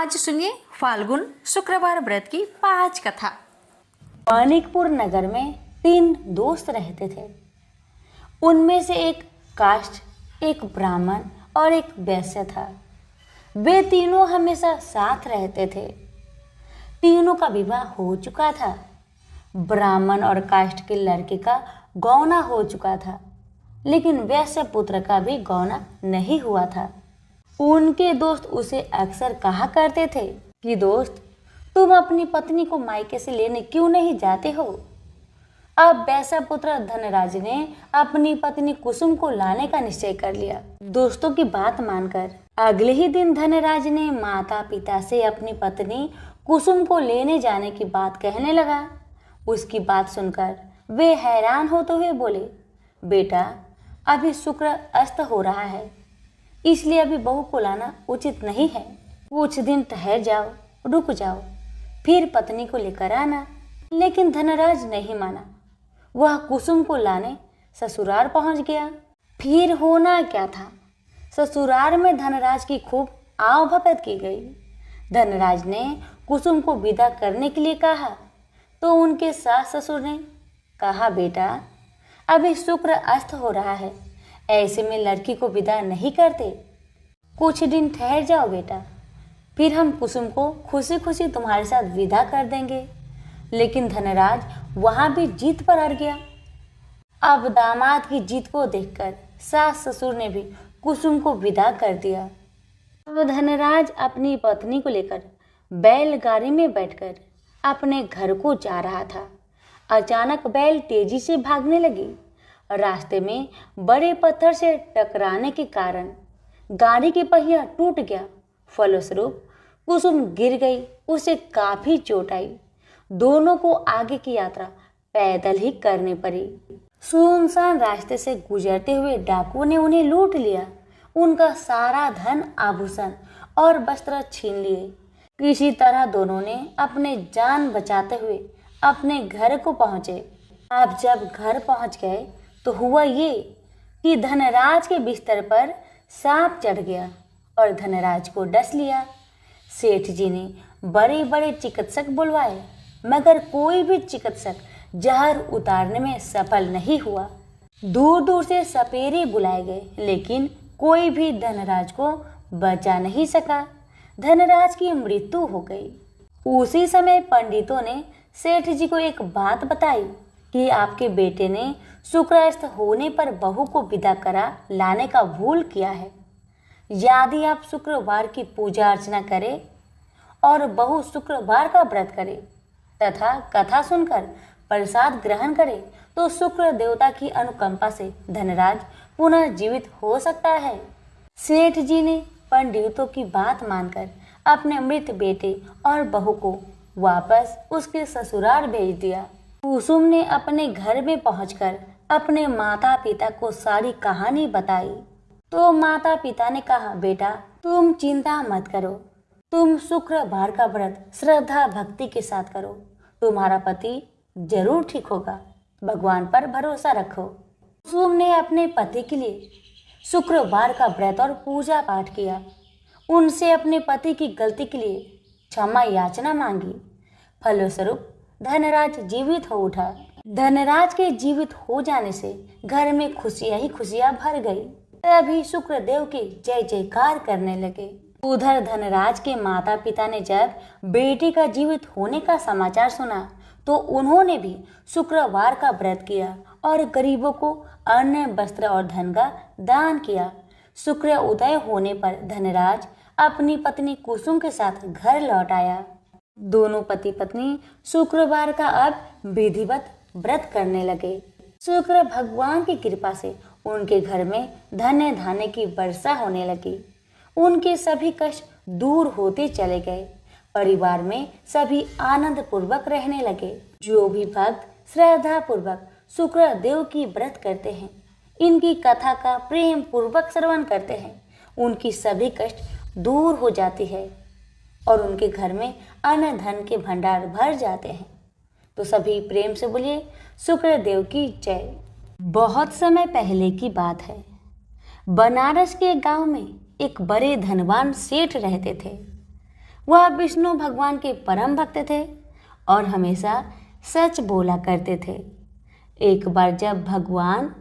आज सुनिए फाल्गुन शुक्रवार व्रत की 5 कथा। मानिकपुर नगर में 3 दोस्त रहते थे। उनमें से एक काष्ठ, एक ब्राह्मण और एक वैश्य था। वे तीनों हमेशा साथ रहते थे। तीनों का विवाह हो चुका था। ब्राह्मण और काष्ठ के लड़के का गौना हो चुका था, लेकिन वैश्य पुत्र का भी गौना नहीं हुआ था। उनके दोस्त उसे अक्सर कहा करते थे कि दोस्त, तुम अपनी पत्नी को मायके से लेने क्यों नहीं जाते हो। अब वैश्य पुत्र धनराज ने अपनी पत्नी कुसुम को लाने का निश्चय कर लिया। दोस्तों की बात मानकर अगले ही दिन धनराज ने माता पिता से अपनी पत्नी कुसुम को लेने जाने की बात कहने लगा। उसकी बात सुनकर वे हैरान होते हुए बोले, बेटा, अभी शुक्र अस्त हो रहा है, इसलिए अभी बहू को लाना उचित नहीं है। कुछ दिन ठहर जाओ, रुक जाओ, फिर पत्नी को लेकर आना। लेकिन धनराज नहीं माना। वह कुसुम को लाने ससुराल पहुंच गया। फिर होना क्या था, ससुराल में धनराज की खूब आवभगत की गई। धनराज ने कुसुम को विदा करने के लिए कहा तो उनके सास ससुर ने कहा, बेटा, अभी शुक्र अस्त हो रहा है, ऐसे में लड़की को विदा नहीं करते। कुछ दिन ठहर जाओ बेटा, फिर हम कुसुम को खुशी खुशी तुम्हारे साथ विदा कर देंगे। लेकिन धनराज वहां भी जीत पर अड़ गया। अब दामाद की जीत को देखकर सास ससुर ने भी कुसुम को विदा कर दिया। अब धनराज अपनी पत्नी को लेकर बैलगाड़ी में बैठकर अपने घर को जा रहा था। अचानक बैल तेजी से भागने लगी। रास्ते में बड़े पत्थर से टकराने के कारण गाड़ी की पहिया टूट गया। फलस्वरूप कुसुम गिर गई। उसे काफी चोट आई। दोनों को आगे की यात्रा पैदल ही करनी पड़ी। सुनसान रास्ते से गुजरते हुए डाकुओं ने उन्हें लूट लिया। उनका सारा धन, आभूषण और वस्त्र छीन लिए। किसी तरह दोनों ने अपने जान बचाते हुए अपने घर को पहुंचे। अब जब घर पहुंच गए तो हुआ ये कि धनराज के बिस्तर पर सांप चढ़ गया और धनराज को डस लिया। सेठ जी ने बड़े बड़े चिकित्सक बुलवाए, मगर कोई भी चिकित्सक जहर उतारने में सफल नहीं हुआ। दूर दूर से सपेरे बुलाए गए, लेकिन कोई भी धनराज को बचा नहीं सका। धनराज की मृत्यु हो गई। उसी समय पंडितों ने सेठ जी को एक बात बताई कि आपके बेटे ने शुक्रास्त होने पर बहू को विदा करा लाने का भूल किया है। यदि आप शुक्रवार की पूजा अर्चना करें और बहू शुक्रवार का व्रत करे तथा कथा सुनकर प्रसाद ग्रहण करे तो शुक्र देवता की अनुकंपा से धनराज पुनः जीवित हो सकता है। सेठ जी ने पंडितों की बात मानकर अपने मृत बेटे और बहू को वापस उसके ससुराल भेज दिया। कुसुम ने अपने घर में पहुंचकर अपने माता पिता को सारी कहानी बताई तो माता पिता ने कहा, बेटा, तुम चिंता मत करो, तुम शुक्रवार का व्रत श्रद्धा भक्ति के साथ करो, तुम्हारा पति जरूर ठीक होगा, भगवान पर भरोसा रखो। कुसुम ने अपने पति के लिए शुक्रवार का व्रत और पूजा पाठ किया। उनसे अपने पति की गलती के लिए क्षमा याचना मांगी। फलस्वरूप धनराज जीवित हो उठा। धनराज के जीवित हो जाने से घर में खुशियां ही खुशियां भर गई। तभी शुक्रदेव के जय जयकार करने लगे। उधर धनराज के माता पिता ने जब बेटे का जीवित होने का समाचार सुना तो उन्होंने भी शुक्रवार का व्रत किया और गरीबों को अन्न, वस्त्र और धन का दान किया। शुक्र उदय होने पर धनराज अपनी पत्नी कुसुम के साथ घर लौट आया। दोनों पति पत्नी शुक्रवार का अब विधिवत व्रत करने लगे। शुक्र भगवान की कृपा से उनके घर में धन्य धान्य की वर्षा होने लगी। उनके सभी कष्ट दूर होते चले गए। परिवार में सभी आनंद पूर्वक रहने लगे। जो भी भक्त श्रद्धा पूर्वक शुक्र देव की व्रत करते हैं, इनकी कथा का प्रेम पूर्वक श्रवण करते हैं, उनकी सभी कष्ट दूर हो जाती है और उनके घर में अन्न धन के भंडार भर जाते हैं। तो सभी प्रेम से बोलिए, शुक्र देव की जय। बहुत समय पहले की बात है। बनारस के गांव में एक बड़े धनवान सेठ रहते थे। वह विष्णु भगवान के परम भक्त थे और हमेशा सच बोला करते थे। एक बार जब भगवान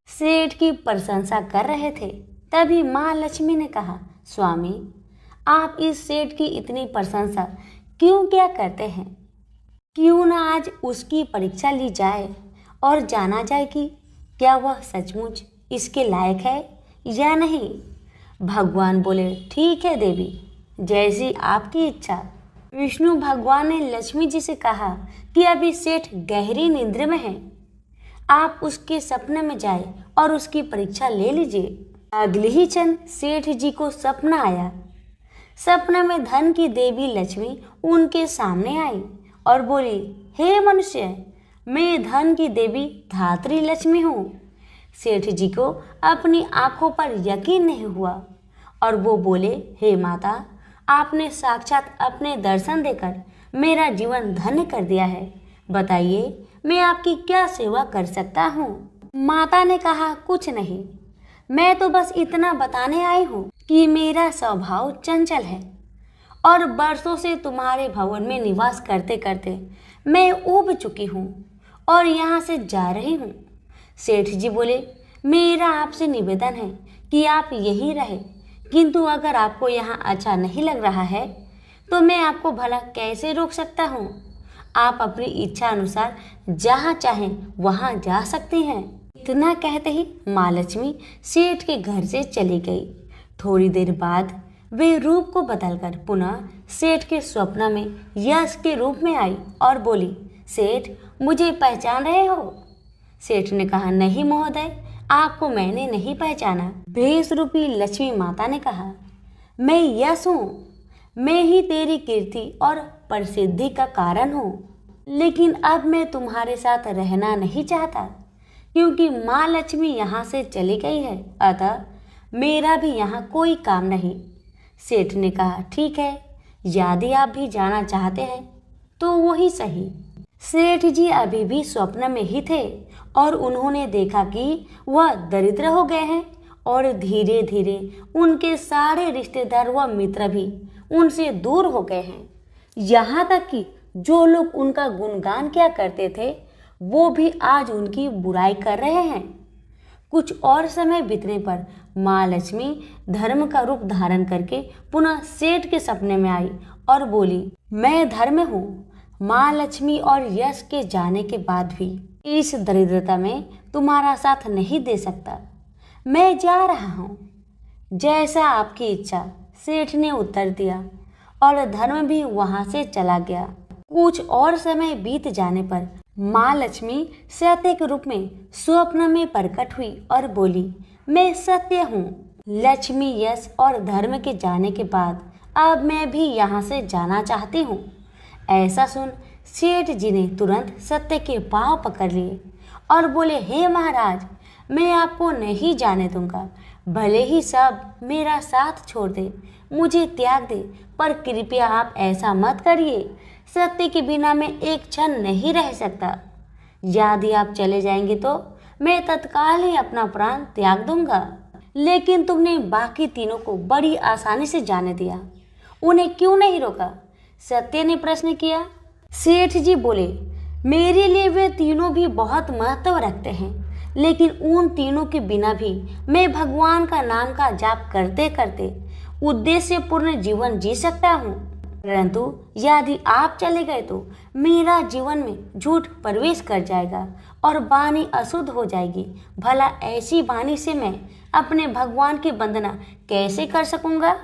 सेठ की प्रशंसा कर रहे थे, तभी माँ लक्ष्मी ने कहा, स्वामी, आप इस सेठ की इतनी प्रशंसा क्यों क्या करते हैं? क्यों ना आज उसकी परीक्षा ली जाए और जाना जाए कि क्या वह सचमुच इसके लायक है या नहीं। भगवान बोले, ठीक है देवी, जैसी आपकी इच्छा। विष्णु भगवान ने लक्ष्मी जी से कहा कि अभी सेठ गहरी निद्रा में है, आप उसके सपने में जाए और उसकी परीक्षा ले लीजिए। अगले ही क्षण सेठ जी को सपना आया। सपने में धन की देवी लक्ष्मी उनके सामने आई और बोली, हे मनुष्य, मैं धन की देवी धात्री लक्ष्मी हूँ। सेठ जी को अपनी आंखों पर यकीन नहीं हुआ और वो बोले, हे माता, आपने साक्षात अपने दर्शन देकर मेरा जीवन धन्य कर दिया है। बताइए, मैं आपकी क्या सेवा कर सकता हूँ? माता ने कहा, कुछ नहीं, मैं तो बस इतना बताने आई हूँ कि मेरा स्वभाव चंचल है और बरसों से तुम्हारे भवन में निवास करते करते मैं ऊब चुकी हूँ और यहाँ से जा रही हूँ। सेठ जी बोले, मेरा आपसे निवेदन है कि आप यहीं रहे, किंतु अगर आपको यहाँ अच्छा नहीं लग रहा है तो मैं आपको भला कैसे रोक सकता हूँ। आप अपनी इच्छा अनुसार जहाँ चाहें वहाँ जा सकती हैं। इतना कहते ही माँ लक्ष्मी सेठ के घर से चली गई। थोड़ी देर बाद वे रूप को बदलकर पुनः सेठ के स्वप्न में यश के रूप में आई और बोली, सेठ, मुझे पहचान रहे हो? सेठ ने कहा, नहीं महोदय, आपको मैंने नहीं पहचाना। भेष रूपी लक्ष्मी माता ने कहा, मैं यश हूँ, मैं ही तेरी कीर्ति और प्रसिद्धि का कारण हूँ। लेकिन अब मैं तुम्हारे साथ रहना नहीं चाहता क्योंकि माँ लक्ष्मी यहाँ से चली गई है, अतः मेरा भी यहाँ कोई काम नहीं। सेठ ने कहा, ठीक है, यदि आप भी जाना चाहते हैं तो वही सही। सेठ जी अभी भी स्वप्न में ही थे और उन्होंने देखा कि वह दरिद्र हो गए हैं और धीरे धीरे उनके सारे रिश्तेदार व मित्र भी उनसे दूर हो गए हैं। यहाँ तक कि जो लोग उनका गुणगान किया करते थे वो भी आज उनकी बुराई कर रहे हैं। कुछ और समय बीतने पर माँ लक्ष्मी धर्म का रूप धारण करके पुनः सेठ के सपने में आई और बोली, मैं धर्म हूँ। माँ लक्ष्मी और यश के जाने के बाद भी इस दरिद्रता में तुम्हारा साथ नहीं दे सकता, मैं जा रहा हूँ। जैसा आपकी इच्छा, सेठ ने उत्तर दिया और धर्म भी वहां से चला गया। कुछ और समय बीत जाने पर माँ लक्ष्मी सत्य के रूप में स्वप्न में प्रकट हुई और बोली, मैं सत्य हूँ। लक्ष्मी, यश और धर्म के जाने के बाद अब मैं भी यहाँ से जाना चाहती हूँ। ऐसा सुन सेठ जी ने तुरंत सत्य के पांव पकड़ लिए और बोले, हे महाराज, मैं आपको नहीं जाने दूंगा। भले ही सब मेरा साथ छोड़ दे, मुझे त्याग दे, पर कृपया आप ऐसा मत करिए। सत्य के बिना मैं एक क्षण नहीं रह सकता। यदि आप चले जाएंगे तो मैं तत्काल ही अपना प्राण त्याग दूंगा। लेकिन तुमने बाकी तीनों को बड़ी आसानी से जाने दिया, उन्हें क्यों नहीं रोका? सत्य ने प्रश्न किया। सेठ जी बोले, मेरे लिए वे तीनों भी बहुत महत्व रखते हैं, लेकिन उन तीनों के बिना भी मैं भगवान का नाम का जाप करते करते उद्देश्यपूर्ण जीवन जी सकता हूँ। परंतु यदि आप चले गए तो मेरा जीवन में झूठ प्रवेश कर जाएगा और वाणी अशुद्ध हो जाएगी। भला ऐसी वाणी से मैं अपने भगवान की वंदना कैसे कर सकूंगा?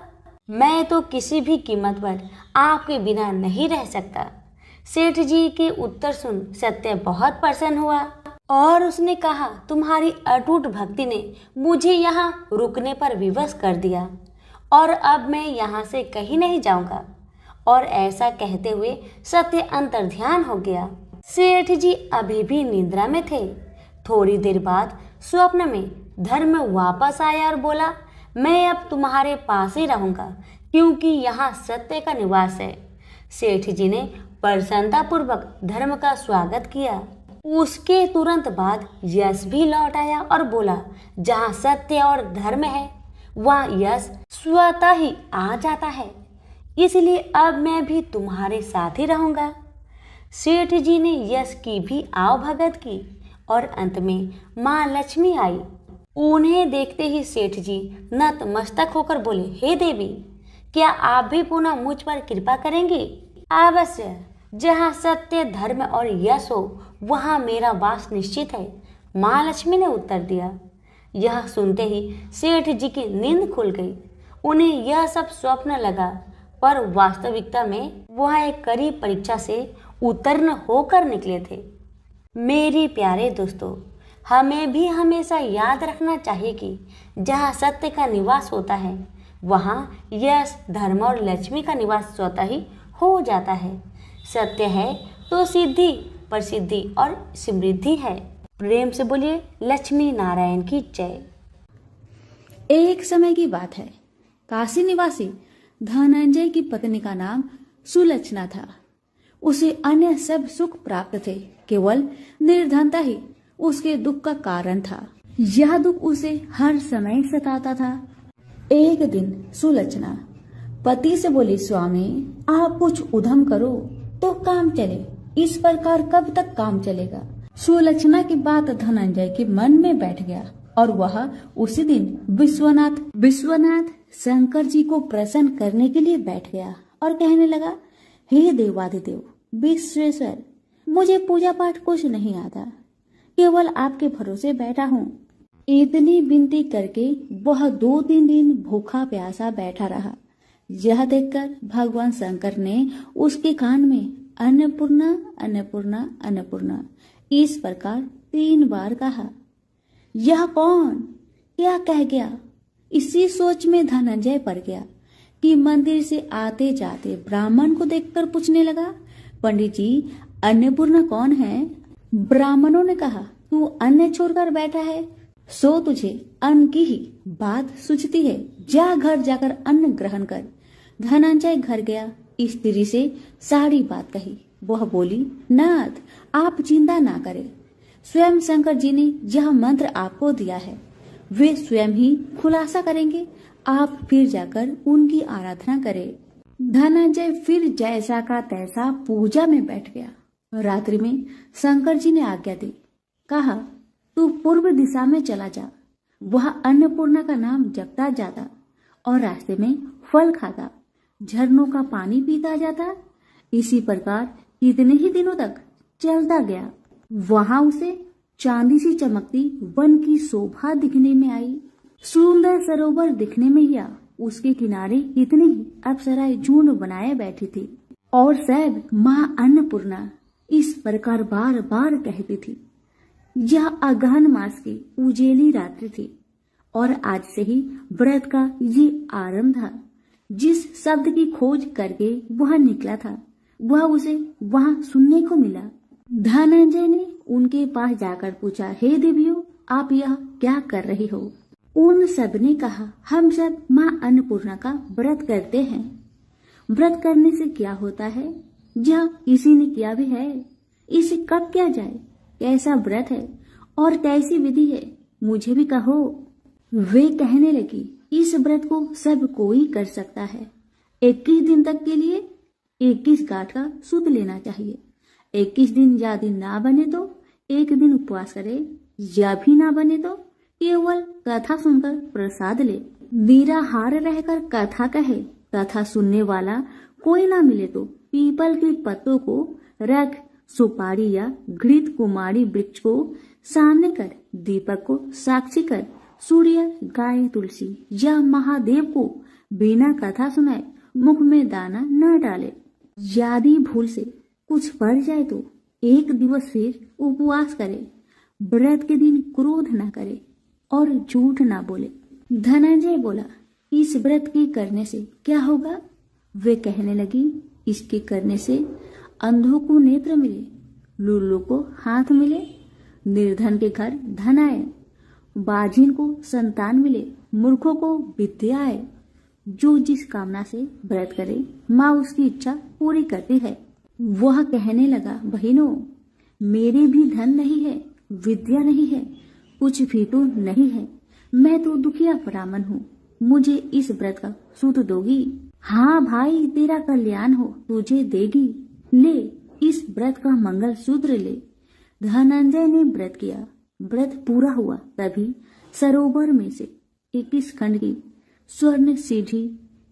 मैं तो किसी भी कीमत पर आपके बिना नहीं रह सकता। सेठ जी के उत्तर सुन सत्य बहुत प्रसन्न हुआ और उसने कहा, तुम्हारी अटूट भक्ति ने मुझे यहाँ रुकने पर विवश कर दिया और अब मैं यहाँ से कहीं नहीं जाऊंगा। और ऐसा कहते हुए सत्य अंतर्ध्यान हो गया। सेठ जी अभी भी निद्रा में थे। थोड़ी देर बाद स्वप्न में धर्म वापस आया और बोला, मैं अब तुम्हारे पास ही रहूंगा क्योंकि यहाँ सत्य का निवास है। सेठ जी ने प्रसन्नतापूर्वक धर्म का स्वागत किया। उसके तुरंत बाद यश भी लौट आया और बोला, जहाँ सत्य और धर्म है वहाँ यश स्वतः ही आ जाता है। इसलिए अब मैं भी तुम्हारे साथ ही रहूंगा। सेठ जी ने यश की भी आवभगत की और अंत में माँ लक्ष्मी आई। उन्हें देखते ही सेठ जी नतमस्तक होकर बोले, हे देवी, क्या आप भी पुनः मुझ पर कृपा करेंगी? अवश्य, जहाँ सत्य धर्म और यश हो वहाँ मेरा वास निश्चित है, माँ लक्ष्मी ने उत्तर दिया। यह सुनते ही सेठ जी की नींद खुल गई। उन्हें यह सब स्वप्न लगा, पर वास्तविकता में वह एक कड़ी परीक्षा से उत्तीर्ण होकर निकले थे। मेरे प्यारे दोस्तों, हमें भी हमेशा याद रखना चाहिए कि जहाँ सत्य का निवास होता है वहाँ यश, धर्म और लक्ष्मी का निवास स्वतः ही हो जाता है। सत्य है तो सिद्धि, प्रसिद्धि और समृद्धि है। प्रेम से बोलिए लक्ष्मी नारायण की जय। एक समय की बात है, काशी निवासी धनंजय की पत्नी का नाम सुलक्षणा था। उसे अन्य सब सुख प्राप्त थे, केवल निर्धनता ही उसके दुख का कारण था। यह दुख उसे हर समय सताता था। एक दिन सुलक्षणा पति से बोली, स्वामी आप कुछ उद्यम करो तो काम चले, इस प्रकार कब तक काम चलेगा? सुलक्षणा की बात धनंजय के मन में बैठ गया और वह उसी दिन विश्वनाथ शंकर जी को प्रसन्न करने के लिए बैठ गया और कहने लगा, हे देवाधिदेव विश्वेश्वर, मुझे पूजा पाठ कुछ नहीं आता, केवल आपके भरोसे बैठा हूँ। इतनी विनती करके वह 2-3 दिन भूखा प्यासा बैठा रहा। यह देखकर भगवान शंकर ने उसके कान में अन्नपूर्णा अन्नपूर्णा अन्नपूर्णा इस प्रकार 3 बार कहा। यह कौन क्या कह गया? इसी सोच में धनंजय पड़ गया कि मंदिर से आते जाते ब्राह्मण को देखकर पूछने लगा, पंडित जी अन्नपूर्णा कौन है? ब्राह्मणों ने कहा, तू अन्न छोड़कर बैठा है, सो तुझे अन्न की ही बात सूझती है, जा घर जाकर अन्न ग्रहण कर। धनंजय घर गया, स्त्री से सारी बात कही। वह बोली, नाथ आप चिंता ना करें, स्वयं शंकर जी ने यह मंत्र आपको दिया है, वे स्वयं ही खुलासा करेंगे, आप फिर जाकर उनकी आराधना करें। धनंजय फिर जैसा का तैसा पूजा में बैठ गया। रात्रि में शंकर जी ने आज्ञा दी, कहा तू पूर्व दिशा में चला जा, वह अन्नपूर्णा का नाम जपता जाता और रास्ते में फल खाता, झरनों का पानी पीता जाता। इसी प्रकार कितने ही दिनों तक चलता गया। वहां उसे चांदी सी चमकती वन की शोभा दिखने में आई। सुंदर सरोवर दिखने में या उसके किनारे कितनी ही अप्सराएं झुंड बनाए बैठी थी और सब माँ अन्नपूर्णा इस प्रकार बार बार कहती थी। यह अगहन मास की उजेली रात्रि थी और आज से ही व्रत का ये आरंभ था। जिस शब्द की खोज करके वह निकला था वह उसे वहां सुनने को मिला। धनंजय ने उनके पास जाकर पूछा, हे देवियों आप यह क्या कर रही हो? उन सब ने कहा, हम सब माँ अन्नपूर्णा का व्रत करते हैं। व्रत करने से क्या होता है? यह इसी ने किया भी है, इसे कब किया जाए, कैसा व्रत है और कैसी विधि है, मुझे भी कहो। वे कहने लगी, इस व्रत को सब कोई कर सकता है। 21 दिन तक के लिए 21 गांठ का सूत लेना चाहिए। 21 दिन यदि ना बने तो 1 दिन उपवास करे, या भी ना बने तो केवल कथा सुनकर प्रसाद ले। निराहार रहकर कथा कहे, कथा सुनने वाला कोई ना मिले तो पीपल के पत्तों को रख, सुपारी या घृत कुमारी वृक्ष को सामने कर, दीपक को साक्षी कर, सूर्य, गाय, तुलसी या महादेव को बिना कथा सुनाए मुख में दाना न डाले। यदि भूल से कुछ पड़ जाए तो 1 दिवस फिर उपवास करे। व्रत के दिन क्रोध न करे और झूठ ना बोले। धनंजय बोला, इस व्रत के करने से क्या होगा? वे कहने लगी, इसके करने से अंधों को नेत्र मिले, लूलों को हाथ मिले, निर्धन के घर धन आए, बाजिन को संतान मिले, मूर्खों को विद्या आए। जो जिस कामना से व्रत करे माँ उसकी इच्छा पूरी करती है। वह कहने लगा, बहनों मेरे भी धन नहीं है, विद्या नहीं है, कुछ भी तो नहीं है, मैं तो दुखिया ब्राह्मण हूँ, मुझे इस व्रत का सूत दोगी? हाँ भाई, तेरा कल्याण हो, तुझे देगी, ले इस व्रत का मंगल सूत्र ले। धनंजय ने व्रत किया। व्रत पूरा हुआ तभी सरोवर में से 21 खंड की स्वर्ण सीढ़ी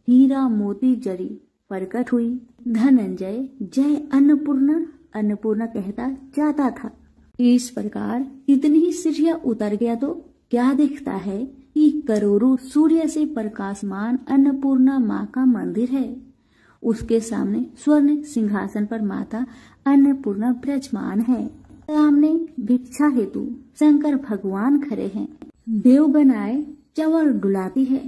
हीरा मोती जड़ी प्रकट हुई। धनंजय जय अन्नपूर्णा अन्नपूर्णा कहता जाता था। इस प्रकार इतनी ही सीढ़ियां उतर गया तो क्या दिखता है कि करोड़ों सूर्य से प्रकाशमान अन्नपूर्णा माँ का मंदिर है। उसके सामने स्वर्ण सिंहासन पर माता अन्नपूर्णा विराजमान है। सामने भिक्षा हेतु शंकर भगवान खड़े हैं। देवगनाएं चंवर डुलाती है।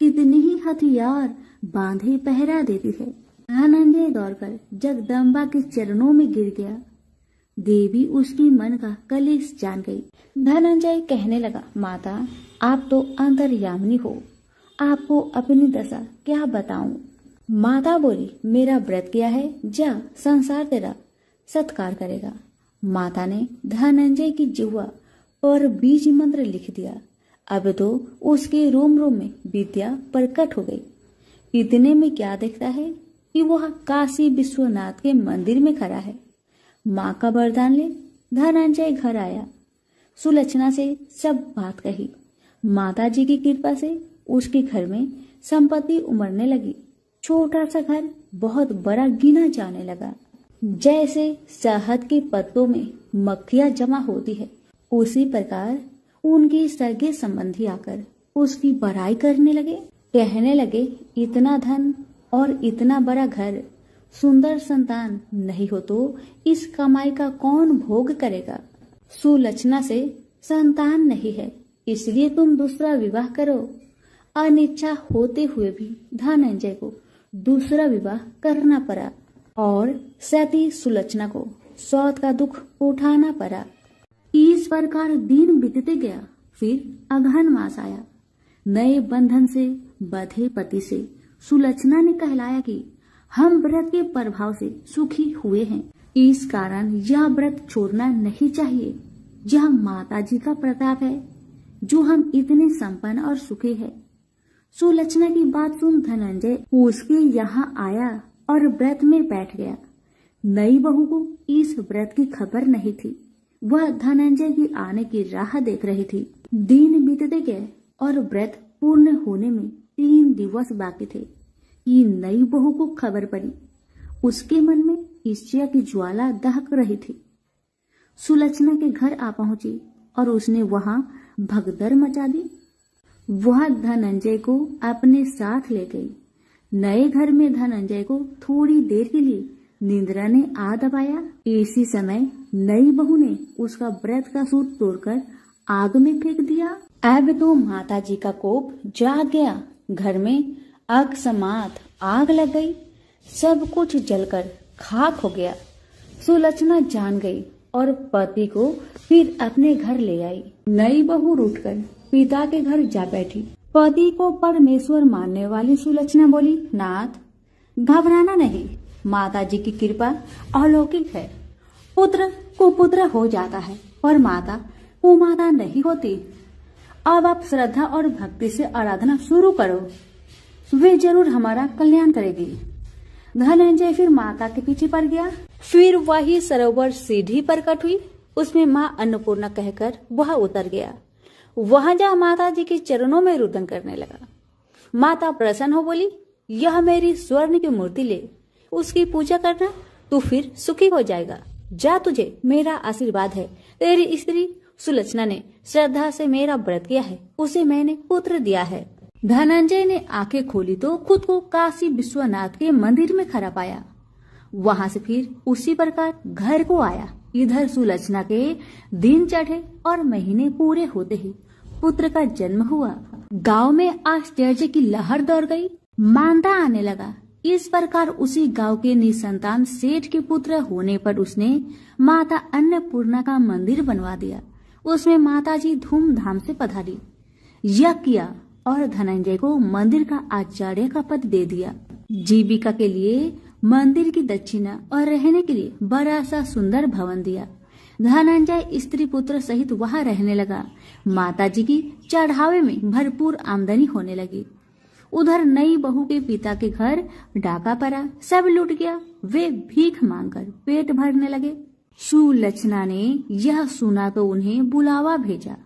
कितनी ही हथियार बांधे पहरा देती है। धनंजय दौड़कर जगदम्बा के चरणों में गिर गया। देवी उसकी मन का कलेश जान गई। धनंजय कहने लगा, माता आप तो अंतर्यामिनी हो, आपको अपनी दशा क्या बताऊं। माता बोली, मेरा व्रत किया है, जा संसार तेरा सत्कार करेगा। माता ने धनंजय की जिह्वा पर बीज मंत्र लिख दिया। अब तो उसके रोम रोम में विद्या प्रकट हो गई। इतने में क्या दिखता है कि वह काशी विश्वनाथ के मंदिर में खड़ा है। माँ का वरदान ले धनंजय घर आया। सुलक्षणा से सब बात कही। माता जी की कृपा से उसके घर में संपत्ति उमड़ने लगी। छोटा सा घर बहुत बड़ा गिना जाने लगा। जैसे शहद के पत्तों में मक्खियां जमा होती है, उसी प्रकार उनके सगे संबंधी आकर उसकी बड़ाई करने लगे। कहने लगे, इतना धन और इतना बड़ा घर, सुंदर संतान नहीं हो तो इस कमाई का कौन भोग करेगा। सुलक्षणा से संतान नहीं है, इसलिए तुम दूसरा विवाह करो। अनिच्छा होते हुए भी धनंजय को दूसरा विवाह करना पड़ा और सती सुलक्षणा को सौत का दुख उठाना पड़ा। इस प्रकार दिन बीतते गया। फिर अगहन मास आया। नए बंधन से बंधे पति से सुलक्षणा ने कहलाया कि हम व्रत के प्रभाव से सुखी हुए हैं, इस कारण यह व्रत छोड़ना नहीं चाहिए। यह माता जी का प्रताप है जो हम इतने संपन्न और सुखी है। सुलक्षणा की बात सुन धनंजय उसके यहाँ आया और व्रत में बैठ गया। नई बहू को इस व्रत की खबर नहीं थी। वह धनंजय की आने की राह देख रही थी। दिन बीतते गए और व्रत पूर्ण होने में 3 दिवस बाकी थे कि नई बहू को खबर पड़ी। उसके मन में ईर्ष्या की ज्वाला दहक रही थी। सुलक्षणा के घर आ पहुंची और उसने वहां भगदड़ मचा दी। वह धनंजय को अपने साथ ले गई। नए घर में धनंजय को थोड़ी देर के लिए निंद्रा ने आ दबाया। इसी समय नई बहू ने उसका व्रत का सूत तोड़कर आग में फेंक दिया। अब तो माता जी का कोप जाग गया। घर में अकस्मात आग लग गई। सब कुछ जलकर खाक हो गया। सुलक्षणा जान गई और पति को फिर अपने घर ले आई। नई बहू उठकर पिता के घर जा बैठी। पति को परमेश्वर मानने वाली सुलक्षणा बोली, नाथ घबराना नहीं, माता जी की कृपा अलौकिक है। पुत्र कुपुत्र हो जाता है और माता कुमाता नहीं होती। अब आप श्रद्धा और भक्ति से आराधना शुरू करो, वे जरूर हमारा कल्याण करेगी। धनंजय फिर माता के पीछे पड़ गया। फिर वही सरोवर सीढ़ी प्रकट हुई। उसमें माँ अन्नपूर्णा कहकर वह उतर गया। वहां जा माता जी के चरणों में रुदन करने लगा। माता प्रसन्न हो बोली, यह मेरी स्वर्ण की मूर्ति ले, उसकी पूजा करना, तू फिर सुखी हो जाएगा। जा, तुझे मेरा आशीर्वाद है। तेरी स्त्री सुलक्षणा ने श्रद्धा से मेरा व्रत किया है, उसे मैंने पुत्र दिया है। धनंजय ने आंखें खोली तो खुद को काशी विश्वनाथ के मंदिर में खड़ा पाया। वहां से फिर उसी प्रकार घर को आया। इधर सुलक्षणा के दिन चढ़े और महीने पूरे होते ही पुत्र का जन्म हुआ। गांव में आश्चर्य की लहर दौड़ गई। मानता आने लगा। इस प्रकार उसी गांव के निसंतान सेठ के पुत्र होने पर उसने माता अन्नपूर्णा का मंदिर बनवा दिया। उसमें माता जी धूमधाम से पधारी, यज्ञ किया और धनंजय को मंदिर का आचार्य का पद दे दिया। जीविका के लिए मंदिर की दक्षिणा और रहने के लिए बड़ा सा सुंदर भवन दिया। धनंजय स्त्री पुत्र सहित वहां रहने लगा। माता जी की चढ़ावे में भरपूर आमदनी होने लगी। उधर नई बहू के पिता के घर डाका पड़ा, सब लूट गया। वे भीख मांगकर पेट भरने लगे। सुलक्षणा ने यह सुना तो उन्हें बुलावा भेजा,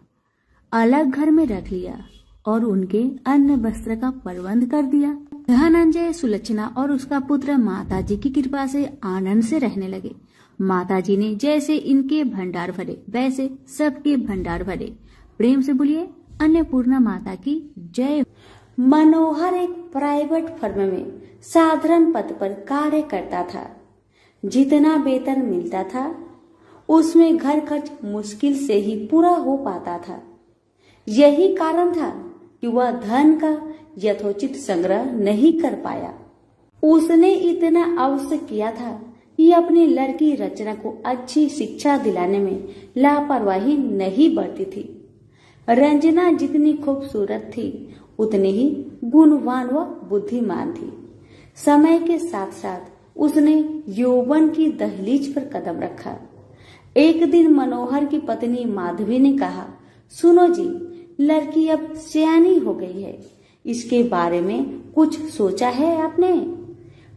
अलग घर में रख लिया और उनके अन्न वस्त्र का प्रबंध कर दिया। धनंजय, सुलक्षणा और उसका पुत्र माताजी की कृपा से आनंद से रहने लगे। माताजी ने जैसे इनके भंडार भरे वैसे सबके भंडार भरे। प्रेम से बोलिए अन्नपूर्णा माता की जय। मनोहर एक प्राइवेट फर्म में साधारण पद पर कार्य करता था। जितना वेतन मिलता था उसमें घर खर्च मुश्किल से ही पूरा हो पाता था। यही कारण था कि वह धन का यथोचित संग्रह नहीं कर पाया। उसने इतना अवश्य किया था कि अपनी लड़की रचना को अच्छी शिक्षा दिलाने में लापरवाही नहीं बरती थी। रंजना जितनी खूबसूरत थी उतनी ही गुणवान व बुद्धिमान थी। समय के साथ साथ उसने यौवन की दहलीज पर कदम रखा। एक दिन मनोहर की पत्नी माधवी ने कहा, सुनो जी, लड़की अब सयानी हो गई है, इसके बारे में कुछ सोचा है आपने?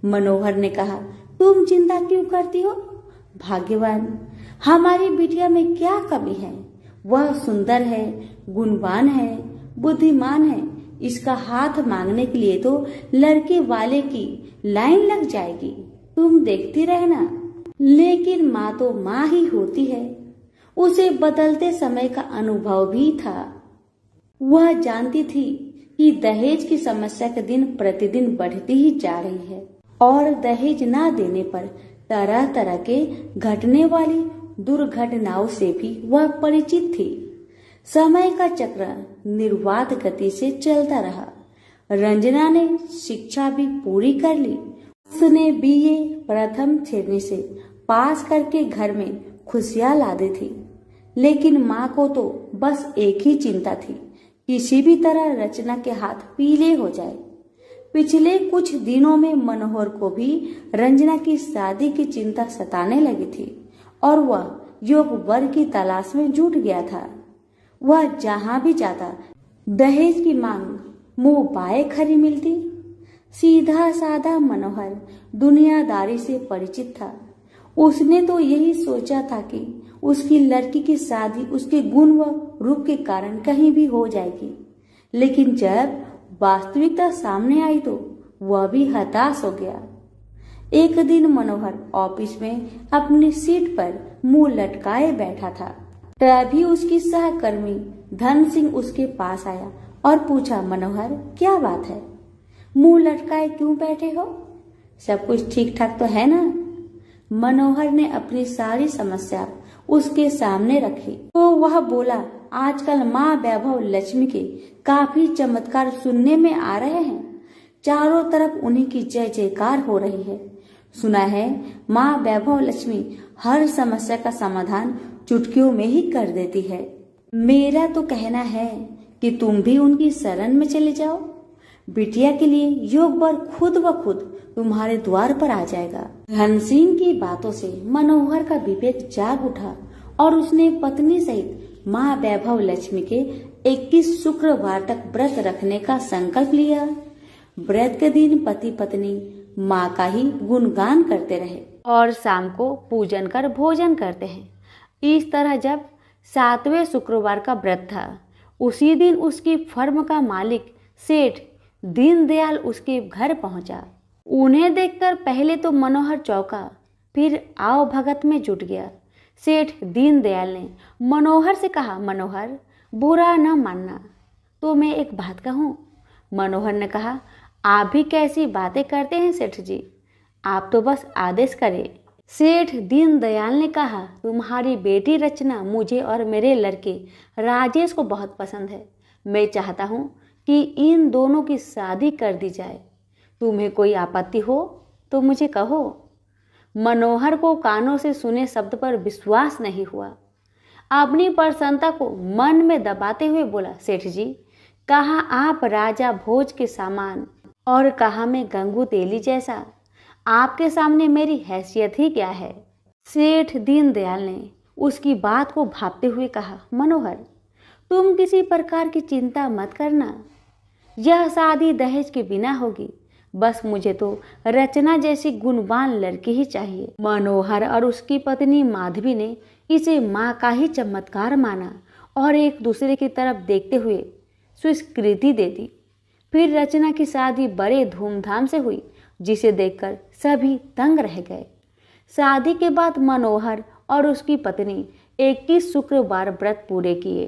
मनोहर ने कहा, तुम चिंता क्यों करती हो? भाग्यवान, हमारी बिटिया में क्या कमी है? वह सुंदर है, गुणवान है, बुद्धिमान है। इसका हाथ मांगने के लिए तो लड़के वाले की लाइन लग जाएगी, तुम देखती रहना। लेकिन माँ तो माँ ही होती है। उसे बदलते समय का अनुभव भी था। वह जानती थी कि दहेज की समस्या के दिन प्रतिदिन बढ़ती ही जा रही है और दहेज ना देने पर तरह तरह के घटने वाली दुर्घटनाओं से भी वह परिचित थी। समय का चक्र निर्वाध गति से चलता रहा। रंजना ने शिक्षा भी पूरी कर ली। उसने बीए प्रथम श्रेणी से पास करके घर में खुशियां ला दी थी। लेकिन माँ को तो बस एक ही चिंता थी, किसी भी तरह रचना के हाथ पीले हो जाए। पिछले कुछ दिनों में मनोहर को भी रंजना की शादी की चिंता सताने लगी थी और वह योग्य वर की तलाश में जुट गया था। वह जहां भी जाता दहेज की मांग मुंह बाए खरी मिलती। सीधा साधा मनोहर दुनियादारी से परिचित था। उसने तो यही सोचा था कि उसकी लड़की की शादी उसके गुण व रूप के कारण कहीं भी हो जाएगी। लेकिन जब वास्तविकता सामने आई तो वह भी हताश हो गया। एक दिन मनोहर ऑफिस में अपनी सीट पर मुंह लटकाए बैठा था। तभी उसकी सहकर्मी धन सिंह उसके पास आया और पूछा, मनोहर क्या बात है, मुंह लटकाए क्यों बैठे हो? सब कुछ ठीक ठाक तो है ना? मनोहर ने अपनी सारी समस्या उसके सामने रखी तो वह बोला, आजकल माँ वैभव लक्ष्मी के काफी चमत्कार सुनने में आ रहे हैं। चारों तरफ उन्हीं की जय जयकार हो रही है। सुना है माँ वैभव लक्ष्मी हर समस्या का समाधान चुटकियों में ही कर देती है। मेरा तो कहना है कि तुम भी उनकी शरण में चले जाओ। बिटिया के लिए योग वर खुद ब खुद तुम्हारे द्वार पर आ जाएगा। धन सिंह की बातों से मनोहर का विवेक जाग उठा और उसने पत्नी सहित माँ वैभव लक्ष्मी के 21 शुक्रवार तक व्रत रखने का संकल्प लिया। व्रत के दिन पति पत्नी माँ का ही गुणगान करते रहे और शाम को पूजन कर भोजन करते हैं। इस तरह जब 7वें शुक्रवार का व्रत था, उसी दिन उसकी फर्म का मालिक सेठ दीनदयाल उसके घर पहुंचा। उन्हें देखकर पहले तो मनोहर चौंका, फिर आओ भगत में जुट गया। सेठ दीनदयाल ने मनोहर से कहा, मनोहर बुरा न मानना तो मैं एक बात कहूँ। मनोहर ने कहा, आप भी कैसी बातें करते हैं सेठ जी, आप तो बस आदेश करें। सेठ दीनदयाल ने कहा, तुम्हारी बेटी रचना मुझे और मेरे लड़के राजेश को बहुत पसंद है। मैं चाहता हूँ कि इन दोनों की शादी कर दी जाए। तुम्हें कोई आपत्ति हो तो मुझे कहो। मनोहर को कानों से सुने शब्द पर विश्वास नहीं हुआ। अपनी प्रसन्नता को मन में दबाते हुए बोला, सेठ जी, कहा आप राजा भोज के सामान और कहा मैं गंगू तेली जैसा। आपके सामने मेरी हैसियत ही क्या है? सेठ दीनदयाल ने उसकी बात को भांपते हुए कहा, मनोहर तुम किसी प्रकार की चिंता मत करना। यह शादी दहेज के बिना होगी। बस मुझे तो रचना जैसी गुणवान लड़की ही चाहिए। मनोहर और उसकी पत्नी माधवी ने इसे माँ का ही चमत्कार माना और एक दूसरे की तरफ देखते हुए स्वीकृति दे दी। फिर रचना की शादी बड़े धूमधाम से हुई, जिसे देखकर सभी दंग रह गए। शादी के बाद मनोहर और उसकी पत्नी 21 शुक्रवार व्रत पूरे किए।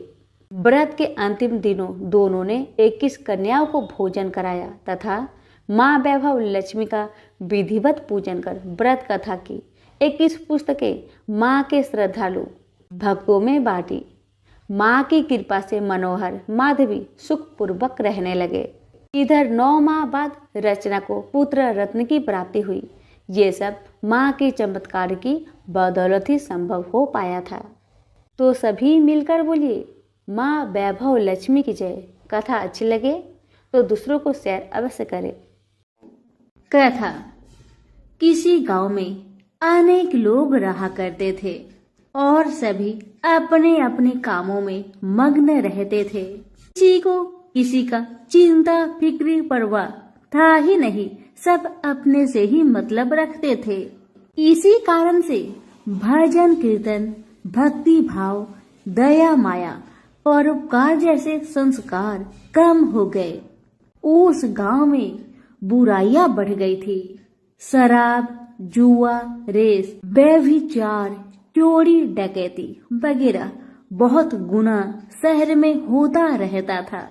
व्रत के अंतिम दिनों दोनों ने 21 कन्याओं को भोजन कराया तथा माँ वैभव लक्ष्मी का विधिवत पूजन कर व्रत कथा की 21 पुस्तकें माँ के श्रद्धालु भक्तों में बांटी। माँ की कृपा से मनोहर माधवी सुखपूर्वक रहने लगे। इधर 9 माह बाद रचना को पुत्र रत्न की प्राप्ति हुई। ये सब माँ के चमत्कार की बदौलत ही संभव हो पाया था। तो सभी मिलकर बोलिए, माँ वैभव लक्ष्मी की जय। कथा अच्छी लगे तो दूसरों को शेयर अवश्य करें। कथा। किसी गांव में अनेक लोग रहा करते थे और सभी अपने अपने कामों में मग्न रहते थे। किसी को किसी का चिंता फिक्री परवाह था ही नहीं, सब अपने से ही मतलब रखते थे। इसी कारण से भजन कीर्तन, भक्ति भाव, दया माया, परोपकार जैसे संस्कार कम हो गए। उस गांव में बुराइयां बढ़ गई थी। शराब, जुआ, रेस, व्यभिचार, चोरी डकैती वगैरह बहुत गुना शहर में होता रहता था।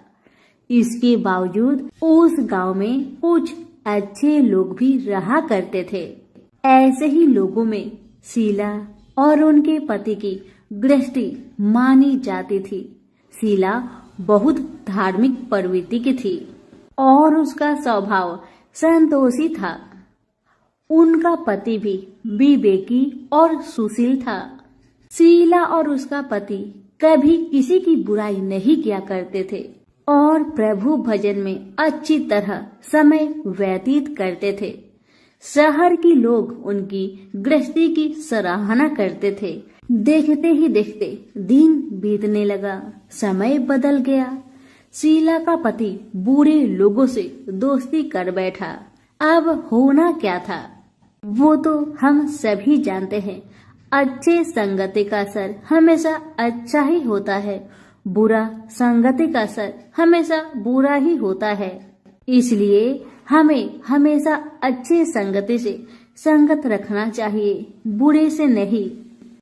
इसके बावजूद उस गांव में कुछ अच्छे लोग भी रहा करते थे। ऐसे ही लोगों में शीला और उनके पति की गृहस्थी मानी जाती थी। शीला बहुत धार्मिक प्रवृत्ति की थी और उसका स्वभाव संतोषी था। उनका पति भी विवेकी और सुशील था। शीला और उसका पति कभी किसी की बुराई नहीं किया करते थे और प्रभु भजन में अच्छी तरह समय व्यतीत करते थे। शहर के लोग उनकी गृहस्थी की सराहना करते थे। देखते ही देखते दिन बीतने लगा, समय बदल गया। शीला का पति बूढ़े लोगों से दोस्ती कर बैठा। अब होना क्या था वो तो हम सभी जानते हैं। अच्छे संगति का असर हमेशा अच्छा ही होता है, बुरा संगति का असर हमेशा बुरा ही होता है। इसलिए हमें हमेशा अच्छे संगति से संगत रखना चाहिए, बुरे से नहीं।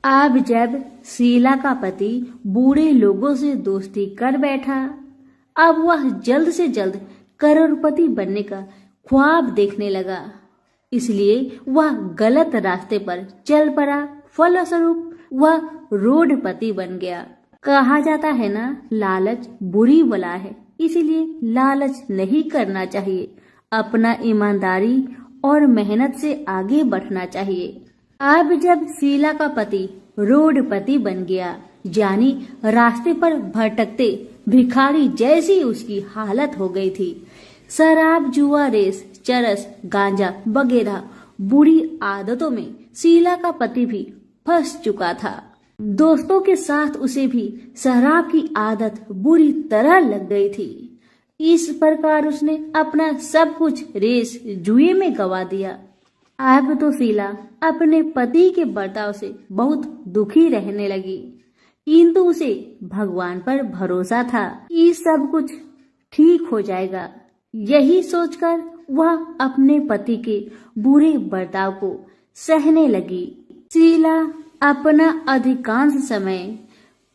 अब जब शीला का पति बूढ़े लोगों से दोस्ती कर बैठा, अब वह जल्द से जल्द करोड़पति बनने का ख्वाब देखने लगा। इसलिए वह गलत रास्ते पर चल पड़ा। फलस्वरूप वह रोडपति बन गया। कहा जाता है ना, लालच बुरी बला है, इसीलिए लालच नहीं करना चाहिए। अपना ईमानदारी और मेहनत से आगे बढ़ना चाहिए। अब जब शीला का पति रोडपति बन गया, जानी रास्ते पर भटकते भिखारी जैसी उसकी हालत हो गई थी। शराब, जुआ, रेस, चरस, गांजा वगैरह बुरी आदतों में शीला का पति भी फंस चुका था। दोस्तों के साथ उसे भी शराब की आदत बुरी तरह लग गई थी। इस प्रकार उसने अपना सब कुछ रेस जुए में गवा दिया। अब तो शीला अपने पति के बर्ताव से बहुत दुखी रहने लगी, किंतु उसे भगवान पर भरोसा था कि सब कुछ ठीक हो जाएगा। यही सोचकर वह अपने पति के बुरे बर्ताव को सहने लगी। शीला अपना अधिकांश समय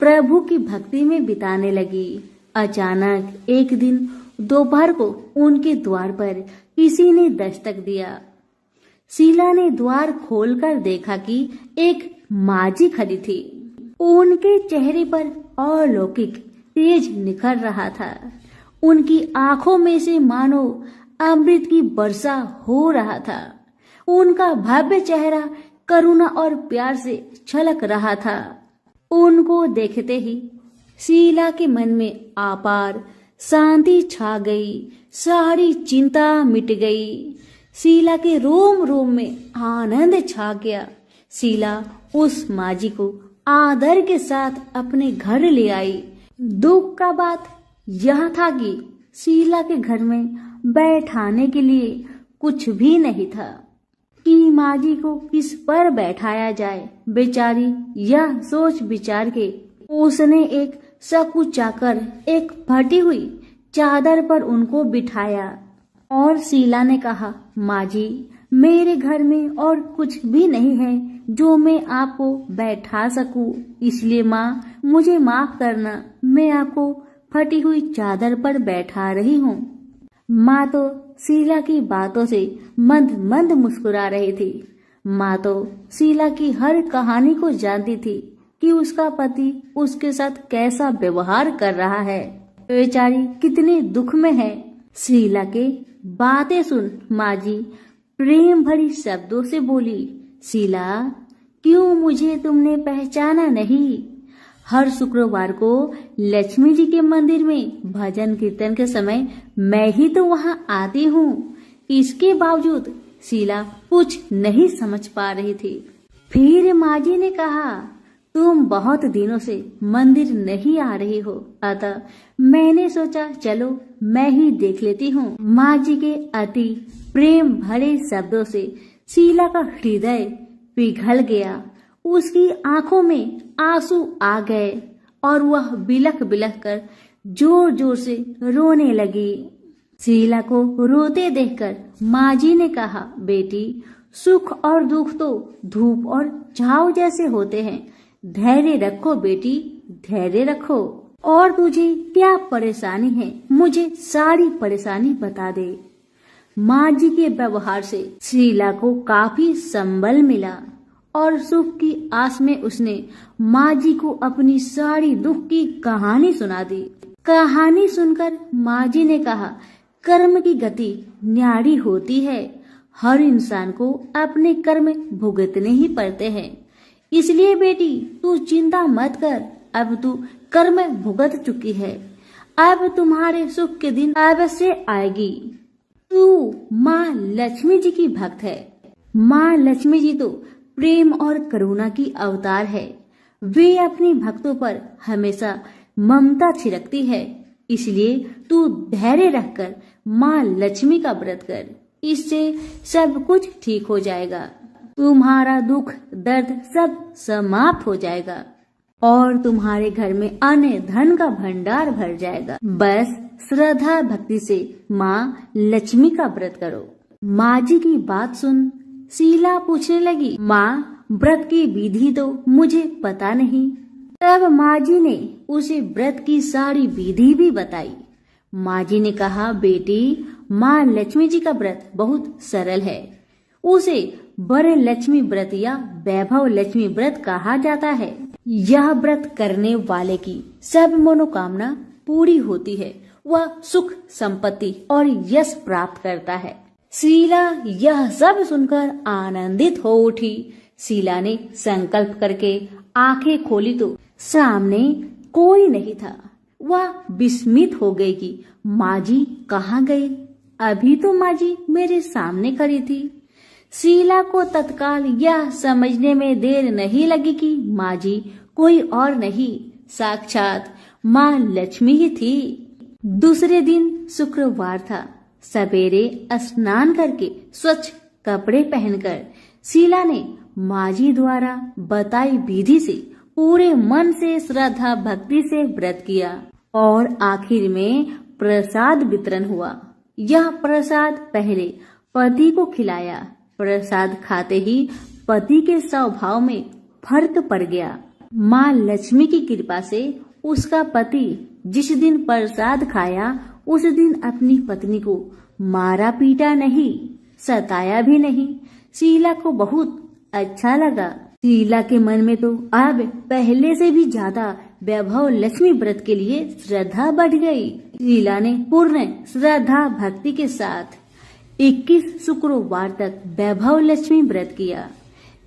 प्रभु की भक्ति में बिताने लगी। अचानक एक दिन दोपहर को उनके द्वार पर किसी ने दस्तक दिया। शीला ने द्वार खोलकर देखा कि एक माजी खड़ी थी। उनके चेहरे पर अलौकिक तेज निखर रहा था। उनकी आंखों में से मानो अमृत की वर्षा हो रहा था। उनका भव्य चेहरा करुणा और प्यार से छलक रहा था। उनको देखते ही शीला के मन में अपार शांति छा गई। सारी चिंता मिट गई। शीला के रोम रोम में आनंद छा गया। शीला उस माजी को आदर के साथ अपने घर ले आई। दुख का बात यह था कि शीला के घर में बैठाने के लिए कुछ भी नहीं था कि माँ जी को किस पर बैठाया जाए। बेचारी यह सोच विचार के उसने एक सकुचाकर एक फटी हुई चादर पर उनको बिठाया और शीला ने कहा, माँ जी, मेरे घर में और कुछ भी नहीं है जो मैं आपको बैठा सकूं, इसलिए माँ मुझे माफ करना, मैं आपको फटी हुई चादर पर बैठा रही हूँ। माँ तो शीला की बातों से मंद मंद मुस्कुरा रही थी। माँ तो शीला की हर कहानी को जानती थी कि उसका पति उसके साथ कैसा व्यवहार कर रहा है। बेचारी कितने दुख में है। शीला के बातें सुन माँ जी प्रेम भरी शब्दों से बोली, शीला, क्यों मुझे तुमने पहचाना नहीं? हर शुक्रवार को लक्ष्मी जी के मंदिर में भजन कीर्तन के समय मैं ही तो वहाँ आती हूँ। इसके बावजूद शीला कुछ नहीं समझ पा रही थी। फिर माँ जी ने कहा, तुम बहुत दिनों से मंदिर नहीं आ रही हो, अतः मैंने सोचा चलो मैं ही देख लेती हूँ। माँ जी के अति प्रेम भरे शब्दों से शीला का हृदय पिघल गया। उसकी आंखों में आंसू आ गए और वह बिलख बिलख कर जोर जोर से रोने लगी। शीला को रोते देखकर माँ जी ने कहा, बेटी, सुख और दुख तो धूप और छाव जैसे होते हैं, धैर्य रखो बेटी, धैर्य रखो। और तुझे क्या परेशानी है, मुझे सारी परेशानी बता दे। माँ जी के व्यवहार से शीला को काफी संबल मिला और सुख की आस में उसने माँ जी को अपनी सारी दुख की कहानी सुना दी। कहानी सुनकर माँ जी ने कहा, कर्म की गति न्यारी होती है, हर इंसान को अपने कर्म भुगतने ही पड़ते हैं, इसलिए बेटी तू चिंता मत कर, अब तू कर्म भुगत चुकी है, अब तुम्हारे सुख के दिन अवश्य आएगी। तू माँ लक्ष्मी जी की भक्त है। माँ लक्ष्मी जी तो प्रेम और करुणा की अवतार है। वे अपने भक्तों पर हमेशा ममता छिड़कती है, इसलिए तू धैर्य रखकर माँ लक्ष्मी का व्रत कर, इससे सब कुछ ठीक हो जाएगा। तुम्हारा दुख दर्द सब समाप्त हो जाएगा और तुम्हारे घर में अन्न धन का भंडार भर जाएगा। बस श्रद्धा भक्ति से माँ लक्ष्मी का व्रत करो। माँ जी की बात सुन शीला पूछने लगी, माँ, व्रत की विधि तो मुझे पता नहीं। तब माँ जी ने उसे व्रत की सारी विधि भी बताई। माँ जी ने कहा, बेटी, माँ लक्ष्मी जी का व्रत बहुत सरल है। उसे वर लक्ष्मी व्रत या वैभव लक्ष्मी व्रत कहा जाता है। यह व्रत करने वाले की सब मनोकामना पूरी होती है, वह सुख संपत्ति और यश प्राप्त करता है। शीला यह सब सुनकर आनंदित हो उठी। शीला ने संकल्प करके आंखें खोली तो सामने कोई नहीं था। वह विस्मित हो गई कि माँ जी कहाँ गई? अभी तो माँ जी मेरे सामने खड़ी थी। शीला को तत्काल यह समझने में देर नहीं लगी कि माँ जी कोई और नहीं, साक्षात माँ लक्ष्मी ही थी। दूसरे दिन शुक्रवार था। सवेरे स्नान करके स्वच्छ कपड़े पहनकर शीला ने माँ जी द्वारा बताई विधि से पूरे मन से श्रद्धा भक्ति से व्रत किया और आखिर में प्रसाद वितरण हुआ। यह प्रसाद पहले पति को खिलाया। प्रसाद खाते ही पति के स्वभाव में फर्क पड़ गया। माँ लक्ष्मी की कृपा से उसका पति जिस दिन प्रसाद खाया उस दिन अपनी पत्नी को मारा पीटा नहीं, सताया भी नहीं। शीला को बहुत अच्छा लगा। शीला के मन में तो अब पहले से भी ज्यादा वैभव लक्ष्मी व्रत के लिए श्रद्धा बढ़ गई। शीला ने पूर्ण श्रद्धा भक्ति के साथ 21 शुक्रवार तक वैभव लक्ष्मी व्रत किया।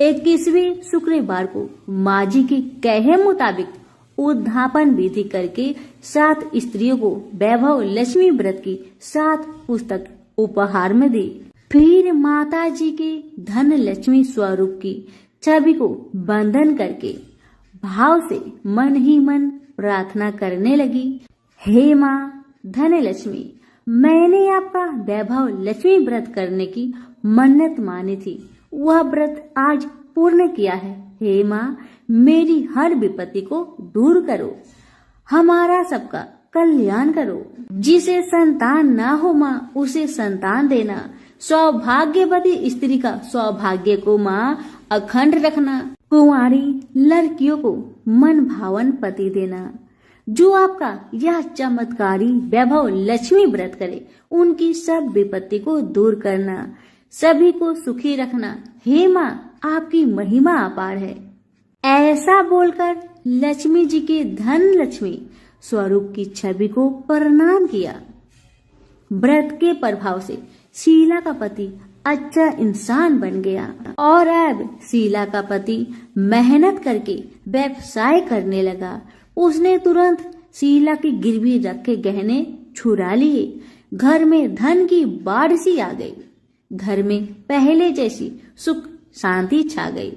21वें शुक्रवार को माँ जी के कहे मुताबिक उद्धापन विधि करके 7 स्त्रियों को वैभव लक्ष्मी व्रत की 7 पुस्तक उपहार में दी। फिर माता जी के धन लक्ष्मी स्वरूप की छवि को बंधन करके भाव से मन ही मन प्रार्थना करने लगी, हे माँ धन लक्ष्मी, मैंने आपका वैभव लक्ष्मी व्रत करने की मन्नत मानी थी, वह व्रत आज पूर्ण किया है। हे माँ, मेरी हर विपत्ति को दूर करो, हमारा सबका कल्याण करो। जिसे संतान ना हो माँ, उसे संतान देना। सौभाग्यवती स्त्री का सौभाग्य को माँ अखंड रखना। कुंवारी लड़कियों को मन भावन पति देना। जो आपका यह चमत्कारी वैभव लक्ष्मी व्रत करे, उनकी सब विपत्ति को दूर करना, सभी को सुखी रखना। हे माँ, आपकी महिमा अपार है। ऐसा बोलकर लक्ष्मी जी के धन लक्ष्मी स्वरूप की छवि को प्रणाम किया। व्रत के प्रभाव से शीला का पति अच्छा इंसान बन गया और अब शीला का पति मेहनत करके व्यवसाय करने लगा। उसने तुरंत शीला की गिरवी रखे गहने छुरा लिए। घर में धन की बाढ़ सी आ गई। घर में पहले जैसी सुख शांति छा गई।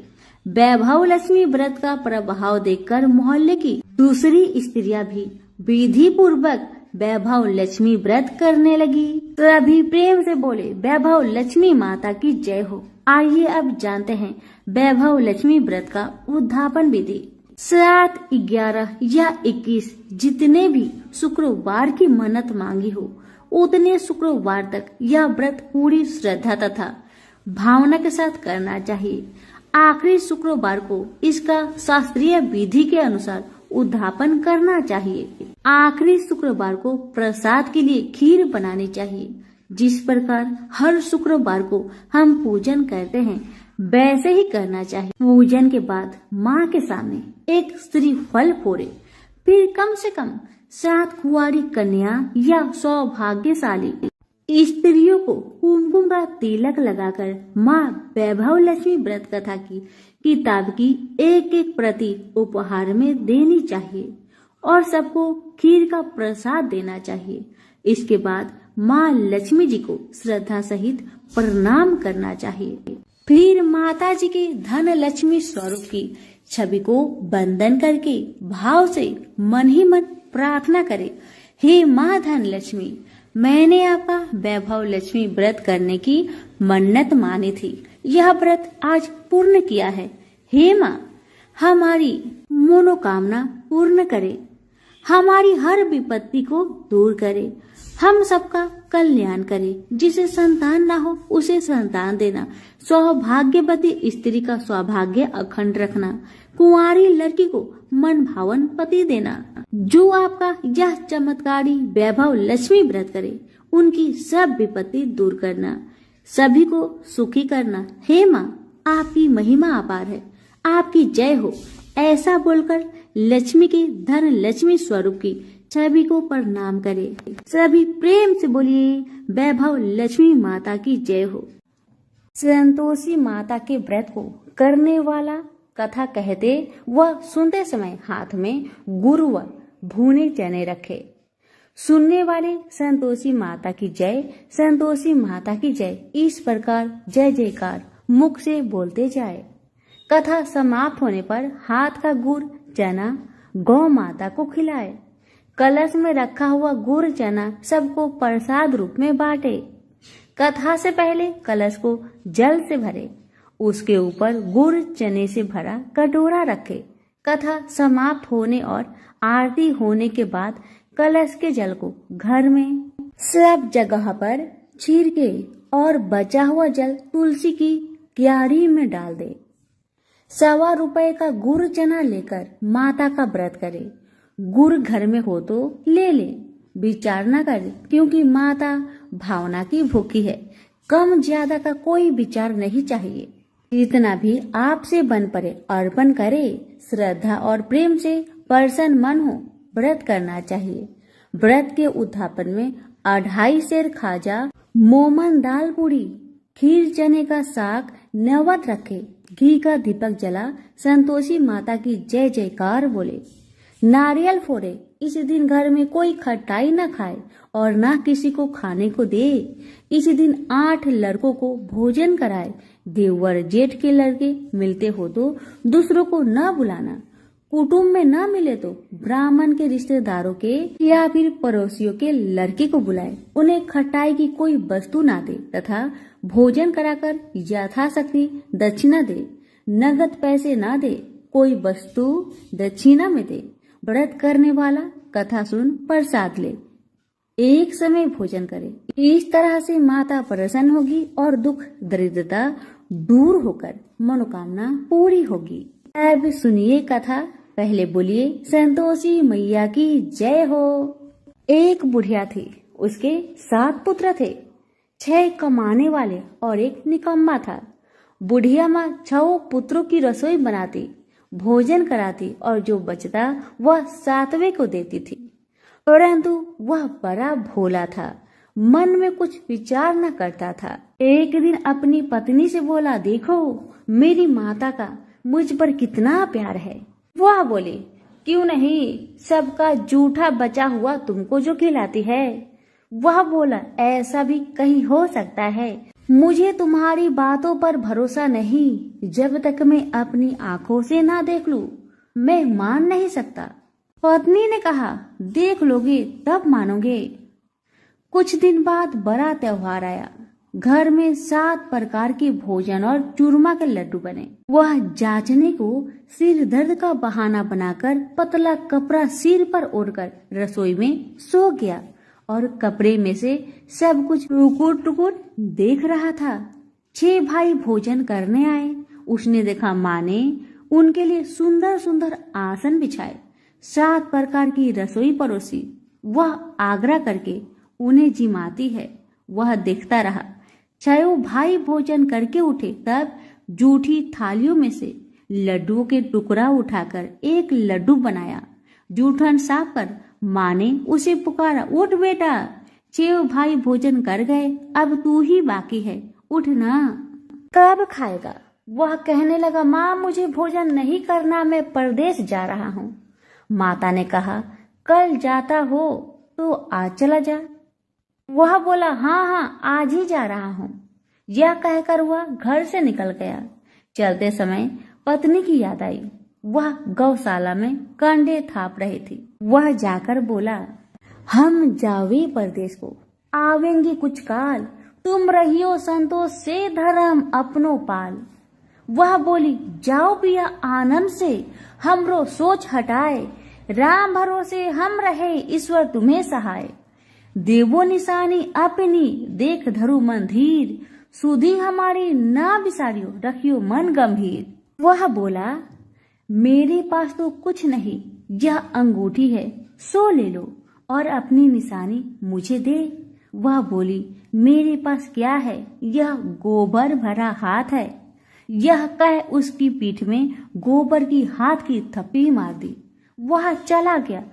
वैभव लक्ष्मी व्रत का प्रभाव देखकर मोहल्ले की दूसरी स्त्रियां भी विधि पूर्वक वैभव लक्ष्मी व्रत करने लगी। सभी प्रेम से बोले, वैभव लक्ष्मी माता की जय हो। आइए अब जानते हैं वैभव लक्ष्मी व्रत का उद्यापन विधि। 7, 11 या 21 जितने भी शुक्रवार की मन्नत मांगी हो, उतने शुक्रवार तक यह व्रत पूरी श्रद्धा तथा भावना के साथ करना चाहिए। आखिरी शुक्रवार को इसका शास्त्रीय विधि के अनुसार उद्यापन करना चाहिए। आखिरी शुक्रवार को प्रसाद के लिए खीर बनानी चाहिए। जिस प्रकार हर शुक्रवार को हम पूजन करते हैं, वैसे ही करना चाहिए। पूजन के बाद माँ के सामने एक श्रीफल फोड़े, फिर कम से कम 7 कुंवारी कन्या या सौभाग्यशाली स्त्रियों को कुमकुम का तिलक लगाकर माँ वैभव लक्ष्मी व्रत कथा की किताब की एक प्रति उपहार में देनी चाहिए और सबको खीर का प्रसाद देना चाहिए। इसके बाद माँ लक्ष्मी जी को श्रद्धा सहित प्रणाम करना चाहिए। फिर माता जी के धन लक्ष्मी स्वरूप की छवि को वंदन करके भाव से मन ही मन प्रार्थना करे, हे माँ धन लक्ष्मी, मैंने आपका वैभव लक्ष्मी व्रत करने की मन्नत मानी थी। यह व्रत आज पूर्ण किया है। हे माँ, हमारी मनोकामना पूर्ण करे, हमारी हर विपत्ति को दूर करे, हम सबका कल्याण करे। जिसे संतान ना हो, उसे संतान देना। सौभाग्यवती स्त्री का सौभाग्य अखंड रखना। कुंवारी लड़की को मन भावन पति देना। जो आपका यह चमत्कारी वैभव लक्ष्मी व्रत करे, उनकी सब विपत्ति दूर करना, सभी को सुखी करना। हे माँ, आपकी महिमा अपार है, आपकी जय हो। ऐसा बोलकर लक्ष्मी के धन लक्ष्मी स्वरूप की छवि को प्रणाम करे। सभी प्रेम से बोलिए, वैभव लक्ष्मी माता की जय हो। संतोषी माता के व्रत को करने वाला कथा कहते वह सुनते समय हाथ में गुड़ व भुने चने रखे। सुनने वाले संतोषी माता की जय, संतोषी माता की जय, इस प्रकार जय जयकार मुख से बोलते जाए। कथा समाप्त होने पर हाथ का गुड़ चना गौ माता को खिलाए। कलश में रखा हुआ गुड़ चना सबको प्रसाद रूप में बांटे। कथा से पहले कलश को जल से भरे, उसके ऊपर गुड़ चने से भरा कटोरा रखे। कथा समाप्त होने और आरती होने के बाद कलश के जल को घर में सब जगह पर छिड़के और बचा हुआ जल तुलसी की क्यारी में डाल दे। 1.25 रुपए का गुड़ चना लेकर माता का व्रत करे। गुड़ घर में हो तो ले ले, विचार न करे, क्योंकि माता भावना की भूखी है। कम ज्यादा का कोई विचार नहीं चाहिए। जितना भी आपसे बन पड़े अर्पण करे। श्रद्धा और प्रेम से प्रसन्न मन हो व्रत करना चाहिए। व्रत के उद्यापन में 2.5 सेर खाजा, मोमन दाल पूरी, खीर चने का साग नैवेद्य रखे। घी का दीपक जला संतोषी माता की जय जयकार बोले। नारियल फोड़े। इस दिन घर में कोई खटाई न खाए और न किसी को खाने को दे। इस दिन 8 लड़कों को भोजन कराए। देवर जेठ के लड़के मिलते हो तो दूसरों को न बुलाना। कुटुंब में न मिले तो ब्राह्मण के रिश्तेदारों के या फिर पड़ोसियों के लड़के को बुलाए, उन्हें खटाई की कोई वस्तु ना दे तथा भोजन कराकर यथाशक्ति दक्षिणा दे। नगद पैसे ना दे, कोई वस्तु दक्षिणा में दे। व्रत करने वाला कथा सुन प्रसाद ले, एक समय भोजन करे। इस तरह से माता प्रसन्न होगी और दुख दरिद्रता दूर होकर मनोकामना पूरी होगी। अब सुनिए कथा। पहले बोलिए संतोषी मैया की जय हो। एक बुढ़िया थी, उसके 7 पुत्र थे, 6 कमाने वाले और एक निकम्मा था। बुढ़िया माँ 6 पुत्रों की रसोई बनाती, भोजन कराती और जो बचता वह 7वें को देती थी। परंतु वह बड़ा भोला था, मन में कुछ विचार न करता था। एक दिन अपनी पत्नी से बोला, देखो मेरी माता का मुझ पर कितना प्यार है। वह बोली, क्यों नहीं, सबका जूठा बचा हुआ तुमको जो खिलाती है। वह बोला, ऐसा भी कहीं हो सकता है, मुझे तुम्हारी बातों पर भरोसा नहीं। जब तक मैं अपनी आंखों से ना देख लूं, मैं मान नहीं सकता। पत्नी ने कहा, देख लोगे तब मानोगे। कुछ दिन बाद बड़ा त्योहार आया। घर में 7 प्रकार के भोजन और चूरमा के लड्डू बने। वह जांचने को सिर दर्द का बहाना बनाकर पतला कपड़ा सिर पर ओढ़कर रसोई में सो गया और कपड़े में से सब कुछ टुकुर टुकुर देख रहा था। 6 भाई भोजन करने आए। उसने देखा माँ ने उनके लिए सुंदर सुंदर आसन बिछाए, 7 प्रकार की रसोई परोसी। वह आग्रह करके उन्हें जिमाती है। वह देखता रहा। 6 भाई भोजन करके उठे, तब जूठी थालियों में से लड्डुओं के टुकड़ा उठाकर एक लड्डू बनाया। जूठन साफ कर माँ ने उसे पुकारा, उठ बेटा, 6 भाई भोजन कर गए, अब तू ही बाकी है, उठ ना, कब खाएगा। वह कहने लगा, माँ मुझे भोजन नहीं करना, मैं परदेश जा रहा हूँ। माता ने कहा, कल जाता हो तो आज चला जा। वह बोला, हाँ हाँ आज ही जा रहा हूँ। यह कहकर वह घर से निकल गया। चलते समय पत्नी की याद आई। वह गौशाला में कंडे थाप रही थी। वह जाकर बोला, हम जावे परदेश को, आवेंगे कुछ काल, तुम रहियो संतोष से धर्म अपनो पाल। वह बोली, जाओ पिया आनंद से, हमरो सोच हटाए, राम भरोसे हम रहे, ईश्वर तुम्हें सहाय। देवो निशानी अपनी, देख धरु मन धीर, सुधी हमारी ना बिसारियो, रखियो मन गंभीर। वह बोला, मेरे पास तो कुछ नहीं, यह अंगूठी है, सो ले लो और अपनी निशानी मुझे दे। वह बोली, मेरे पास क्या है, यह गोबर भरा हाथ है। यह कह उसकी पीठ में गोबर की हाथ की थप्पी मार दी। वह चला गया।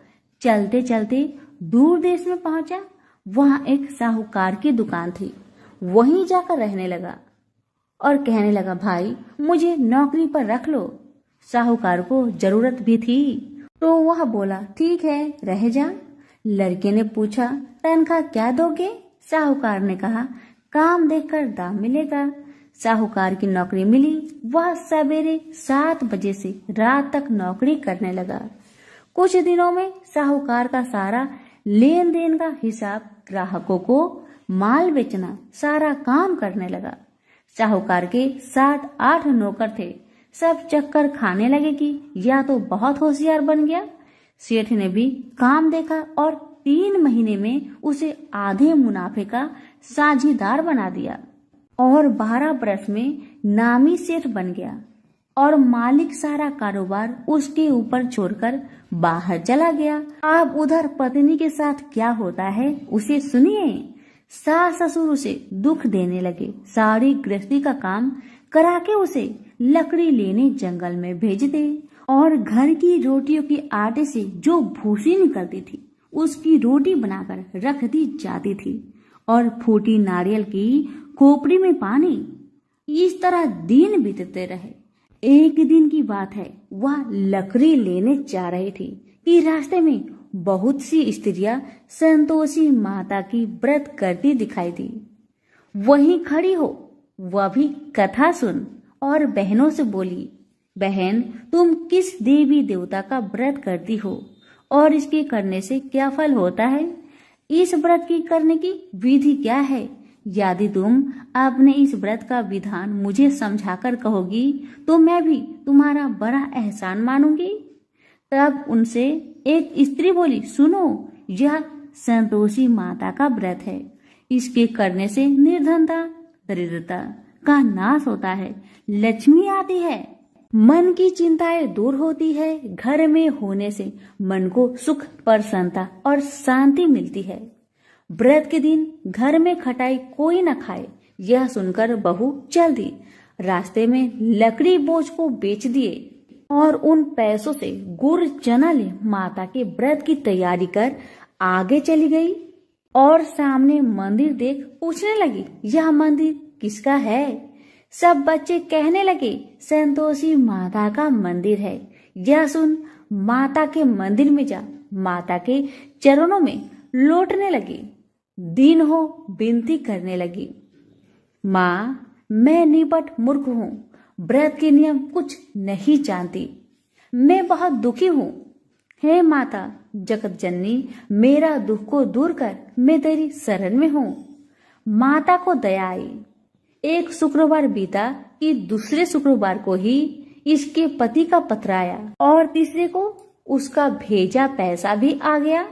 चलते चलते दूर देश में पहुंचा। वहां एक साहूकार की दुकान थी। वहीं जाकर रहने लगा और कहने लगा, भाई मुझे नौकरी पर रख लो। साहूकार को जरूरत भी थी तो वह बोला, ठीक है रह जा। लड़के ने पूछा, तनख्वाह क्या दोगे? साहूकार ने कहा, काम देखकर दाम मिलेगा। साहूकार की नौकरी मिली। वह सवेरे 7 बजे से रात तक नौकरी करने लगा। कुछ दिनों में साहूकार का सारा लेन देन का हिसाब, ग्राहकों को माल बेचना, सारा काम करने लगा। साहूकार के 7-8 नौकर थे। सब चक्कर खाने लगे कि या तो बहुत होशियार बन गया। सेठ ने भी काम देखा और 3 महीने में उसे आधे मुनाफे का साझीदार बना दिया और 12 बरस में नामी सेठ बन गया और मालिक सारा कारोबार उसके ऊपर छोड़कर बाहर चला गया। अब उधर पत्नी के साथ क्या होता है उसे सुनिए। सास ससुर उसे दुख देने लगे। सारी गृहस्थी का काम करा के उसे लकड़ी लेने जंगल में भेज दे और घर की रोटियों के आटे से जो भूसी निकलती थी उसकी रोटी बनाकर रख दी जाती थी और फूटी नारियल की खोपड़ी में पानी। इस तरह दिन बीतते रहे। एक दिन की बात है, वह लकड़ी लेने जा रही थी कि रास्ते में बहुत सी स्त्रियां संतोषी माता की व्रत करती दिखाई दी। वहीं खड़ी हो, वह भी कथा सुन और बहनों से बोली, बहन, तुम किस देवी देवता का व्रत करती हो और इसके करने से क्या फल होता है? इस व्रत की करने की विधि क्या है? यदि तुम अपने इस व्रत का विधान मुझे समझाकर कहोगी तो मैं भी तुम्हारा बड़ा एहसान मानूंगी। तब उनसे एक स्त्री बोली, सुनो, यह संतोषी माता का व्रत है। इसके करने से निर्धनता, दरिद्रता का नाश होता है, लक्ष्मी आती है, मन की चिंताएं दूर होती है, घर में होने से मन को सुख, प्रसन्नता और शांति मिलती है। व्रत के दिन घर में खटाई कोई न खाए। यह सुनकर बहू चल दी। रास्ते में लकड़ी बोझ को बेच दिए और उन पैसों से गुड़ चना ले माता के व्रत की तैयारी कर आगे चली गई और सामने मंदिर देख पूछने लगी, यह मंदिर किसका है? सब बच्चे कहने लगे, संतोषी माता का मंदिर है। यह सुन माता के मंदिर में जा माता के चरणों में लौटने लगी। दिन हो विनती करने लगी, माँ, मैं निपट मूर्ख हूँ, व्रत के नियम कुछ नहीं जानती, मैं बहुत दुखी हूँ। हे माता जगत जननी, मेरा दुख को दूर कर, मैं तेरी शरण में हूँ। माता को दया आई। एक शुक्रवार बीता कि दूसरे शुक्रवार को ही इसके पति का पत्र आया और तीसरे को उसका भेजा पैसा भी आ गया।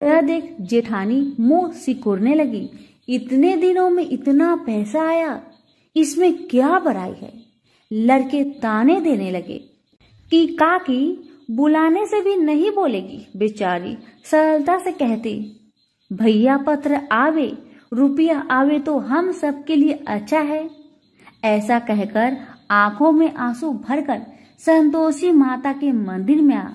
यह देख जेठानी मुंह सिकुड़ने लगी, इतने दिनों में इतना पैसा आया, इसमें क्या बुराई है? लड़के ताने देने लगे कि काकी बुलाने से भी नहीं बोलेगी। बेचारी सरलता से कहती, भैया पत्र आवे, रुपया आवे तो हम सबके लिए अच्छा है। ऐसा कहकर आंखों में आंसू भरकर संतोषी माता के मंदिर में आ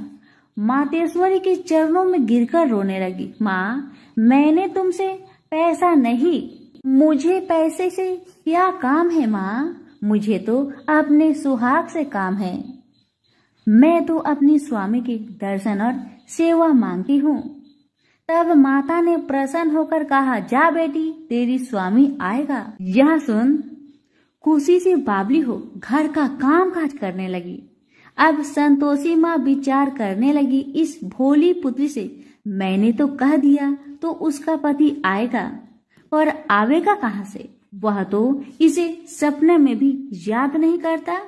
मातेश्वरी के चरणों में गिरकर रोने लगी। माँ, मैंने तुमसे पैसा नहीं, मुझे पैसे से क्या काम है माँ? मुझे तो अपने सुहाग से काम है। मैं तो अपनी स्वामी के दर्शन और सेवा मांगती हूँ। तब माता ने प्रसन्न होकर कहा, जा बेटी, तेरी स्वामी आएगा। यह सुन खुशी से बावली हो घर का काम काज करने लगी। अब संतोषी माँ विचार करने लगी, इस भोली पुत्री से मैंने तो कह दिया तो उसका पति आएगा, पर आवेगा कहाँ से? वह तो इसे सपने में भी याद नहीं करता।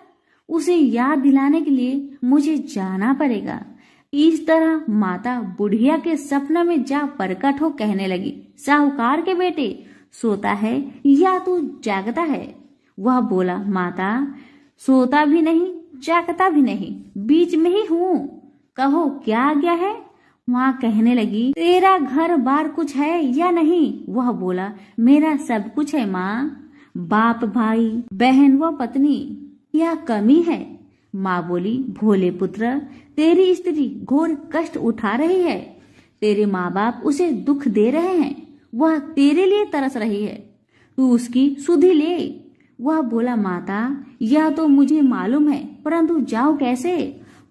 उसे याद दिलाने के लिए मुझे जाना पड़ेगा। इस तरह माता बुढ़िया के सपने में जा प्रकट हो कहने लगी, साहूकार के बेटे, सोता है या तू जागता है? वह बोला, माता, सोता भी नहीं जागता भी नहीं, बीच में ही हूँ, कहो क्या आज्ञा है? वहाँ कहने लगी, तेरा घर बार कुछ है या नहीं? वह बोला, मेरा सब कुछ है माँ, बाप, भाई, बहन व पत्नी, क्या कमी है? माँ बोली, भोले पुत्र, तेरी स्त्री घोर कष्ट उठा रही है, तेरे माँ बाप उसे दुख दे रहे हैं, वह तेरे लिए तरस रही है, तू उसकी सुधि ले। वह बोला, माता, यह तो मुझे मालूम है, परंतु जाओ कैसे?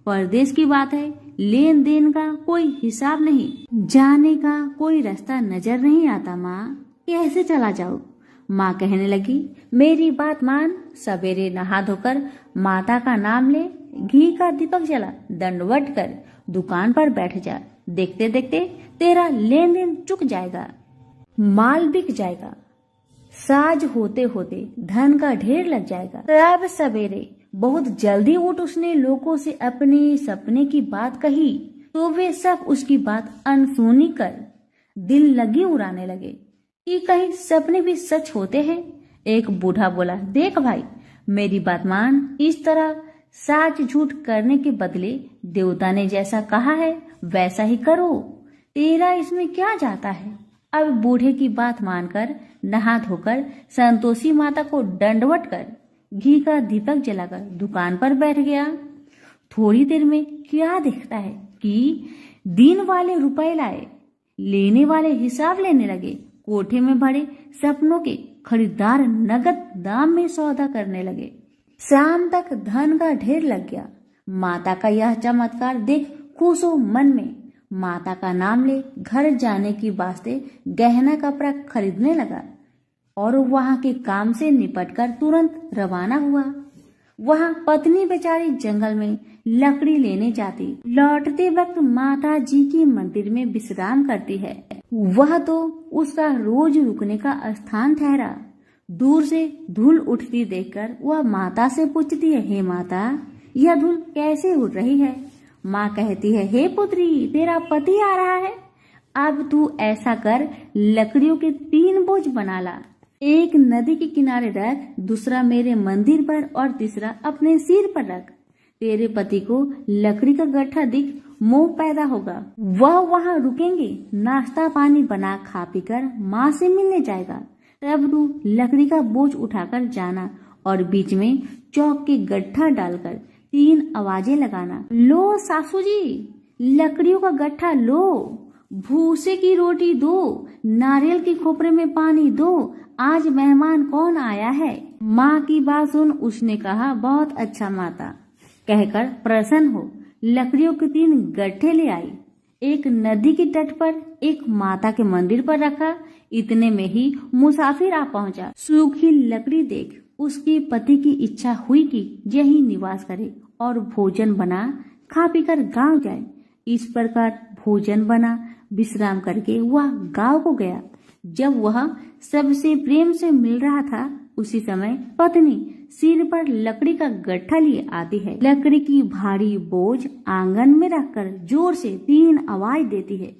परदेश की बात है, लेन देन का कोई हिसाब नहीं, जाने का कोई रास्ता नजर नहीं आता माँ, कैसे चला जाऊँ? माँ कहने लगी, मेरी बात मान, सवेरे नहा धोकर माता का नाम ले, घी का दीपक जला, दंडवत कर दुकान पर बैठ जा, देखते देखते तेरा लेन देन चुक जाएगा, माल बिक जाएगा, साज होते होते धन का ढेर लग जाएगा। तब सवेरे बहुत जल्दी उठ उसने लोगों से अपने सपने की बात कही, तो वे सब उसकी बात अनसुनी कर दिल लगी उड़ाने लगे कि कहीं सपने भी सच होते हैं। एक बूढ़ा बोला, देख भाई, मेरी बात मान, इस तरह साच झूठ करने के बदले देवता ने जैसा कहा है वैसा ही करो, तेरा इसमें क्या जाता है? अब बूढ़े की बात मानकर नहा धोकर संतोषी माता को दंडवत कर घी का दीपक जलाकर दुकान पर बैठ गया। थोड़ी देर में क्या देखता है कि दिन वाले रुपए लाए, लेने वाले हिसाब लेने लगे, कोठे में भरे सपनों के खरीदार नगद दाम में सौदा करने लगे। शाम तक धन का ढेर लग गया। माता का यह चमत्कार देख खुश हो मन में माता का नाम ले घर जाने की वास्ते गहना कपड़ा खरीदने लगा और वहां के काम से निपटकर तुरंत रवाना हुआ। वहाँ पत्नी बेचारी जंगल में लकड़ी लेने जाती। लौटते वक्त माता जी के मंदिर में विश्राम करती है। वह तो उसका रोज रुकने का स्थान ठहरा। दूर से धूल उठती देखकर वह माता से पूछती है, हे माता, यह धूल कैसे उड़ रही है? माँ कहती है, हे पुत्री, तेरा पति आ रहा है। अब तू ऐसा कर, लकड़ियों के 3 बोझ बना ला। एक नदी के किनारे रख, दूसरा मेरे मंदिर पर और तीसरा अपने सिर पर रख। तेरे पति को लकड़ी का गट्ठा दिख मोह पैदा होगा। वह वहाँ रुकेंगे, नाश्ता पानी बना खा पीकर माँ से मिलने जाएगा। तब तू लकड़ी का बोझ उठाकर जाना और बीच में चौक के गड्ढा डालकर 3 आवाजें लगाना। लो सासू जी, लकड़ियों का गट्ठा लो, भूसे की रोटी दो, नारियल के खोपरे में पानी दो, आज मेहमान कौन आया है? माँ की बात सुन उसने कहा, बहुत अच्छा माता, कहकर प्रसन्न हो लकड़ियों के 3 गट्ठे ले आई। एक नदी के तट पर, एक माता के मंदिर पर रखा। इतने में ही मुसाफिर आ पहुंचा। सूखी लकड़ी देख उसके पति की इच्छा हुई कि यही निवास करे और भोजन बना खा पीकर गांव जाए। इस प्रकार भोजन बना, विश्राम करके वह गांव को गया। जब वह सबसे प्रेम से मिल रहा था, उसी समय पत्नी सिर पर लकड़ी का गट्ठा लिए आती है। लकड़ी की भारी बोझ आंगन में रखकर जोर से 3 आवाज देती है।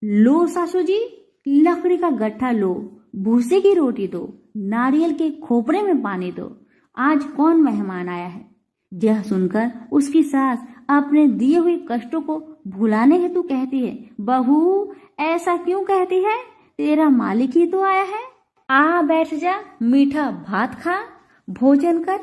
लो सासू जी, लकड़ी का गट्ठा लो, भूसे की रोटी दो, नारियल के खोपरे में पानी दो, आज कौन मेहमान आया है? यह सुनकर उसकी सास अपने दिए हुए कष्टों को भुलाने हेतु कहती है, बहू ऐसा क्यों कहती है? तेरा मालिक ही तो आया है। आ बैठ जा, मीठा भात खा, भोजन कर,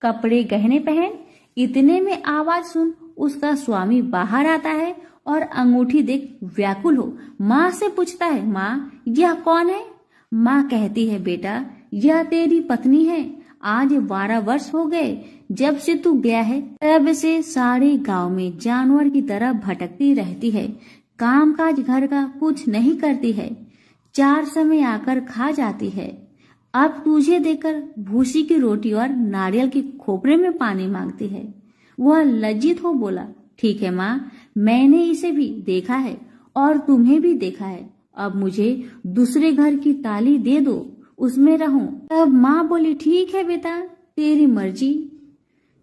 कपड़े गहने पहन। इतने में आवाज सुन उसका स्वामी बाहर आता है और अंगूठी देख व्याकुल हो माँ से पूछता है, माँ यह कौन है? माँ कहती है, बेटा यह तेरी पत्नी है। आज 12 वर्ष हो गए जब से तू गया है, तब से सारे गांव में जानवर की तरह भटकती रहती है। कामकाज घर का कुछ नहीं करती है, 4 समय आकर खा जाती है। अब तुझे देखकर भूसी की रोटी और नारियल के खोपरे में पानी मांगती है। वह लज्जित हो बोला, ठीक है माँ, मैंने इसे भी देखा है और तुम्हें भी देखा है। अब मुझे दूसरे घर की ताली दे दो, उसमें रहूं। तब माँ बोली, ठीक है बेटा, तेरी मर्जी।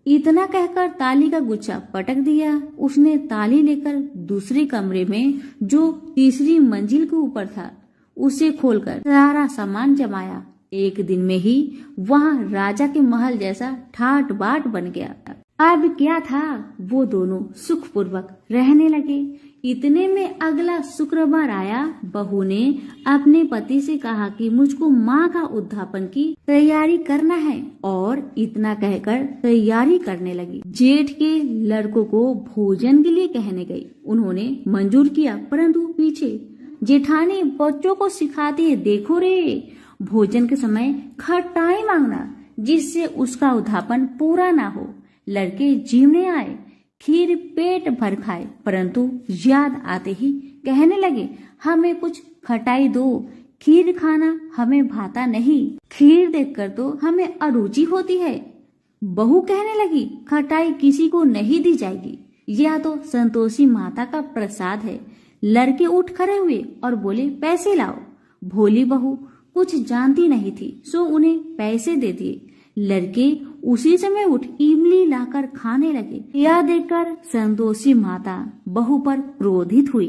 इतना कहकर ताली का गुच्छा पटक दिया। उसने ताली लेकर दूसरे कमरे में जो तीसरी मंजिल के ऊपर था उसे खोलकर सारा सामान जमाया। एक दिन में ही वहाँ राजा के महल जैसा ठाट बाट बन गया। अब क्या था, वो दोनों सुखपूर्वक रहने लगे। इतने में अगला शुक्रवार आया। बहू ने अपने पति से कहा कि मुझको माँ का उद्यापन की तैयारी करना है और इतना कहकर तैयारी करने लगी। जेठ के लड़कों को भोजन के लिए कहने गई। उन्होंने मंजूर किया, परंतु पीछे जेठानी बच्चों को सिखाती है, देखो रे, भोजन के समय खटाई मांगना जिससे उसका उद्यापन पूरा ना हो। लड़के जीवने आए, खीर पेट भर खाए, परंतु याद आते ही कहने लगे, हमें कुछ खटाई दो, खीर खाना हमें भाता नहीं, खीर देखकर तो हमें अरुचि होती है। बहू कहने लगी, खटाई किसी को नहीं दी जाएगी, यह तो संतोषी माता का प्रसाद है। लड़के उठ खड़े हुए और बोले, पैसे लाओ। भोली बहू कुछ जानती नहीं थी, सो उन्हें पैसे दे दिए। लड़के उसी समय उठ इमली लाकर खाने लगे। यह देखकर संतोषी माता बहू पर क्रोधित हुई।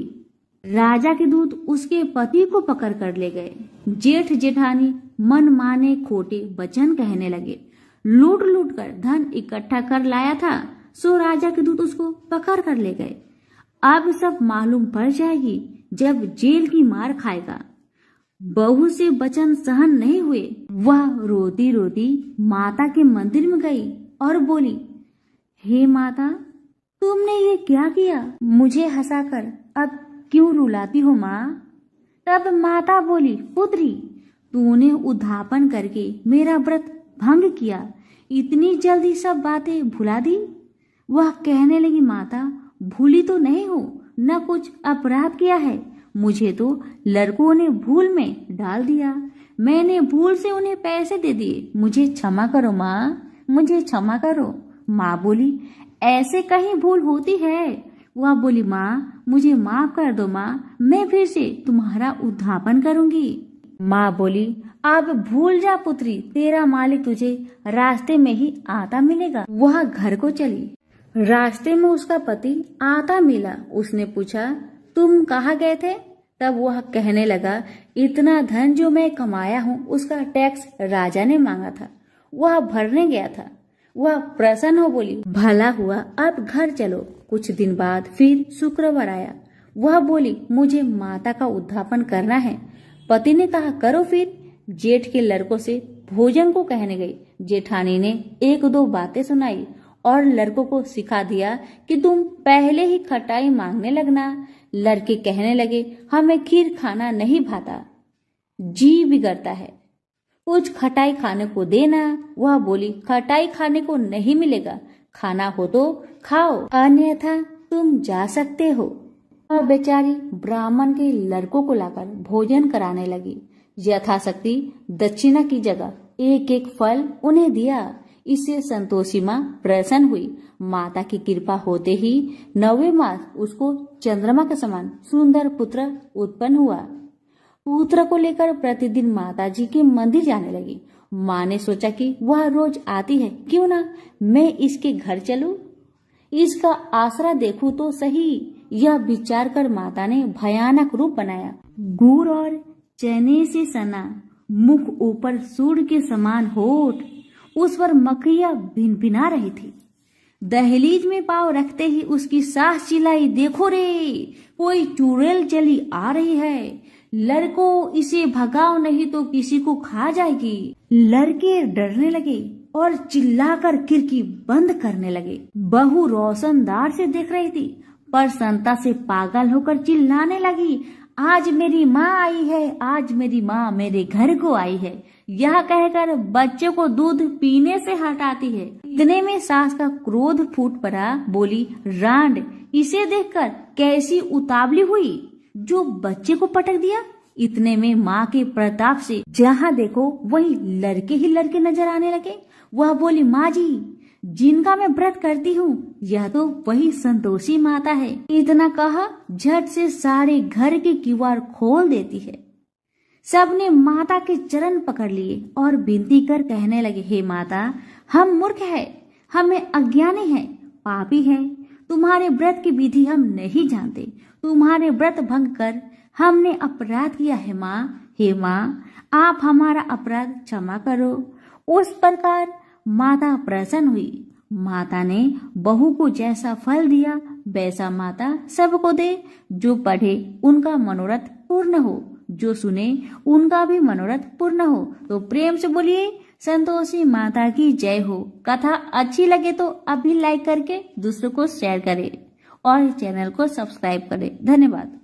राजा के दूत उसके पति को पकड़ कर ले गए। जेठ जेठानी मन माने खोटे वचन कहने लगे। लूट लूट कर धन इकट्ठा कर लाया था, सो राजा के दूत उसको पकड़ कर ले गए। अब सब मालूम पड़ जाएगी जब जेल की मार खाएगा। बहू से वचन सहन नहीं हुए। वह रोती रोती माता के मंदिर में गई और बोली, हे माता, तुमने ये क्या किया? मुझे हंसाकर अब क्यों रुलाती हो माँ? तब माता बोली, पुत्री, तूने उद्यापन करके मेरा व्रत भंग किया, इतनी जल्दी सब बातें भुला दी। वह कहने लगी, माता, भूली तो नहीं हो, न कुछ अपराध किया है, मुझे तो लड़कों ने भूल में डाल दिया, मैंने भूल से उन्हें पैसे दे दिए, मुझे क्षमा करो माँ, मुझे क्षमा करो। माँ बोली, ऐसे कहीं भूल होती है। वह बोली, माँ मुझे माफ कर दो माँ, मैं फिर से तुम्हारा उद्धापन करूंगी। माँ बोली, अब भूल जा पुत्री, तेरा मालिक तुझे रास्ते में ही आता मिलेगा। वह घर को चली। रास्ते में उसका पति आता मिला। उसने पूछा, तुम कहाँ गए थे? तब वह कहने लगा, इतना धन जो मैं कमाया हूँ उसका टैक्स राजा ने मांगा था, वह भरने गया था। वह प्रसन्न हो बोली, भला हुआ, अब घर चलो। कुछ दिन बाद फिर शुक्रवार आया। वह बोली, मुझे माता का उद्धापन करना है। पति ने कहा, करो फिर। जेठ के लड़कों से भोजन को कहने गई। जेठानी ने एक दो बातें सुनाई और लड़कों को सिखा दिया कि तुम पहले ही खटाई मांगने लगना। लड़के कहने लगे, हमें खीर खाना नहीं भाता, जी बिगड़ता है, कुछ खटाई खाने को देना। वह बोली, खटाई खाने को नहीं मिलेगा, खाना हो तो खाओ, अन्यथा तुम जा सकते हो। वह बेचारी ब्राह्मण के लड़कों को लाकर भोजन कराने लगी। यथाशक्ति दक्षिणा की जगह एक एक फल उन्हें दिया। इससे संतोषी माँ प्रसन्न हुई। माता की कृपा होते ही 9वें मास उसको चंद्रमा के समान सुंदर पुत्र उत्पन्न हुआ। पुत्र को लेकर प्रतिदिन माताजी के मंदिर जाने लगी। माँ ने सोचा कि वह रोज आती है, क्यों ना मैं इसके घर चलूं, इसका आसरा देखूं तो सही। यह विचार कर माता ने भयानक रूप बनाया। गुड़ और चने से सना, मुख ऊपर सूर्य के समान होठ, उस पर मक्खियां भिनभिना रही थी। दहलीज में पांव रखते ही उसकी सास चिल्लाई, देखो रे, कोई चुड़ैल चली आ रही है, लड़कों इसे भगाओ नहीं तो किसी को खा जाएगी। लड़के डरने लगे और चिल्लाकर खिड़की बंद करने लगे। बहू रोशनदार से देख रही थी, प्रसन्नता से पागल होकर चिल्लाने लगी, आज मेरी माँ आई है, आज मेरी माँ मेरे घर को आई है। यह कहकर बच्चे को दूध पीने से हटाती है। इतने में सास का क्रोध फूट पड़ा। बोली, रांड, इसे देखकर कैसी उतावली हुई जो बच्चे को पटक दिया। इतने में माँ के प्रताप से जहाँ देखो वही लड़के ही लड़के नजर आने लगे। वह बोली, माँ जी, जिनका मैं व्रत करती हूँ यह तो वही संतोषी माता है। इतना कहा झट से सारे घर के किवाड़ खोल देती है। सबने माता के चरण पकड़ लिए और विनती कर कहने लगे, हे माता, हम मूर्ख है, हमें अज्ञानी है, पापी है, तुम्हारे व्रत की विधि हम नहीं जानते, तुम्हारे व्रत भंग कर हमने अपराध किया है माँ। हे माँ, आप हमारा अपराध क्षमा करो। उस प्रकार माता प्रसन्न हुई। माता ने बहू को जैसा फल दिया वैसा माता सबको दे। जो पढ़े उनका मनोरथ पूर्ण हो, जो सुने उनका भी मनोरथ पूर्ण हो। तो प्रेम से बोलिए, संतोषी माता की जय हो। कथा अच्छी लगे तो अभी लाइक करके दूसरों को शेयर करें और चैनल को सब्सक्राइब करें। धन्यवाद।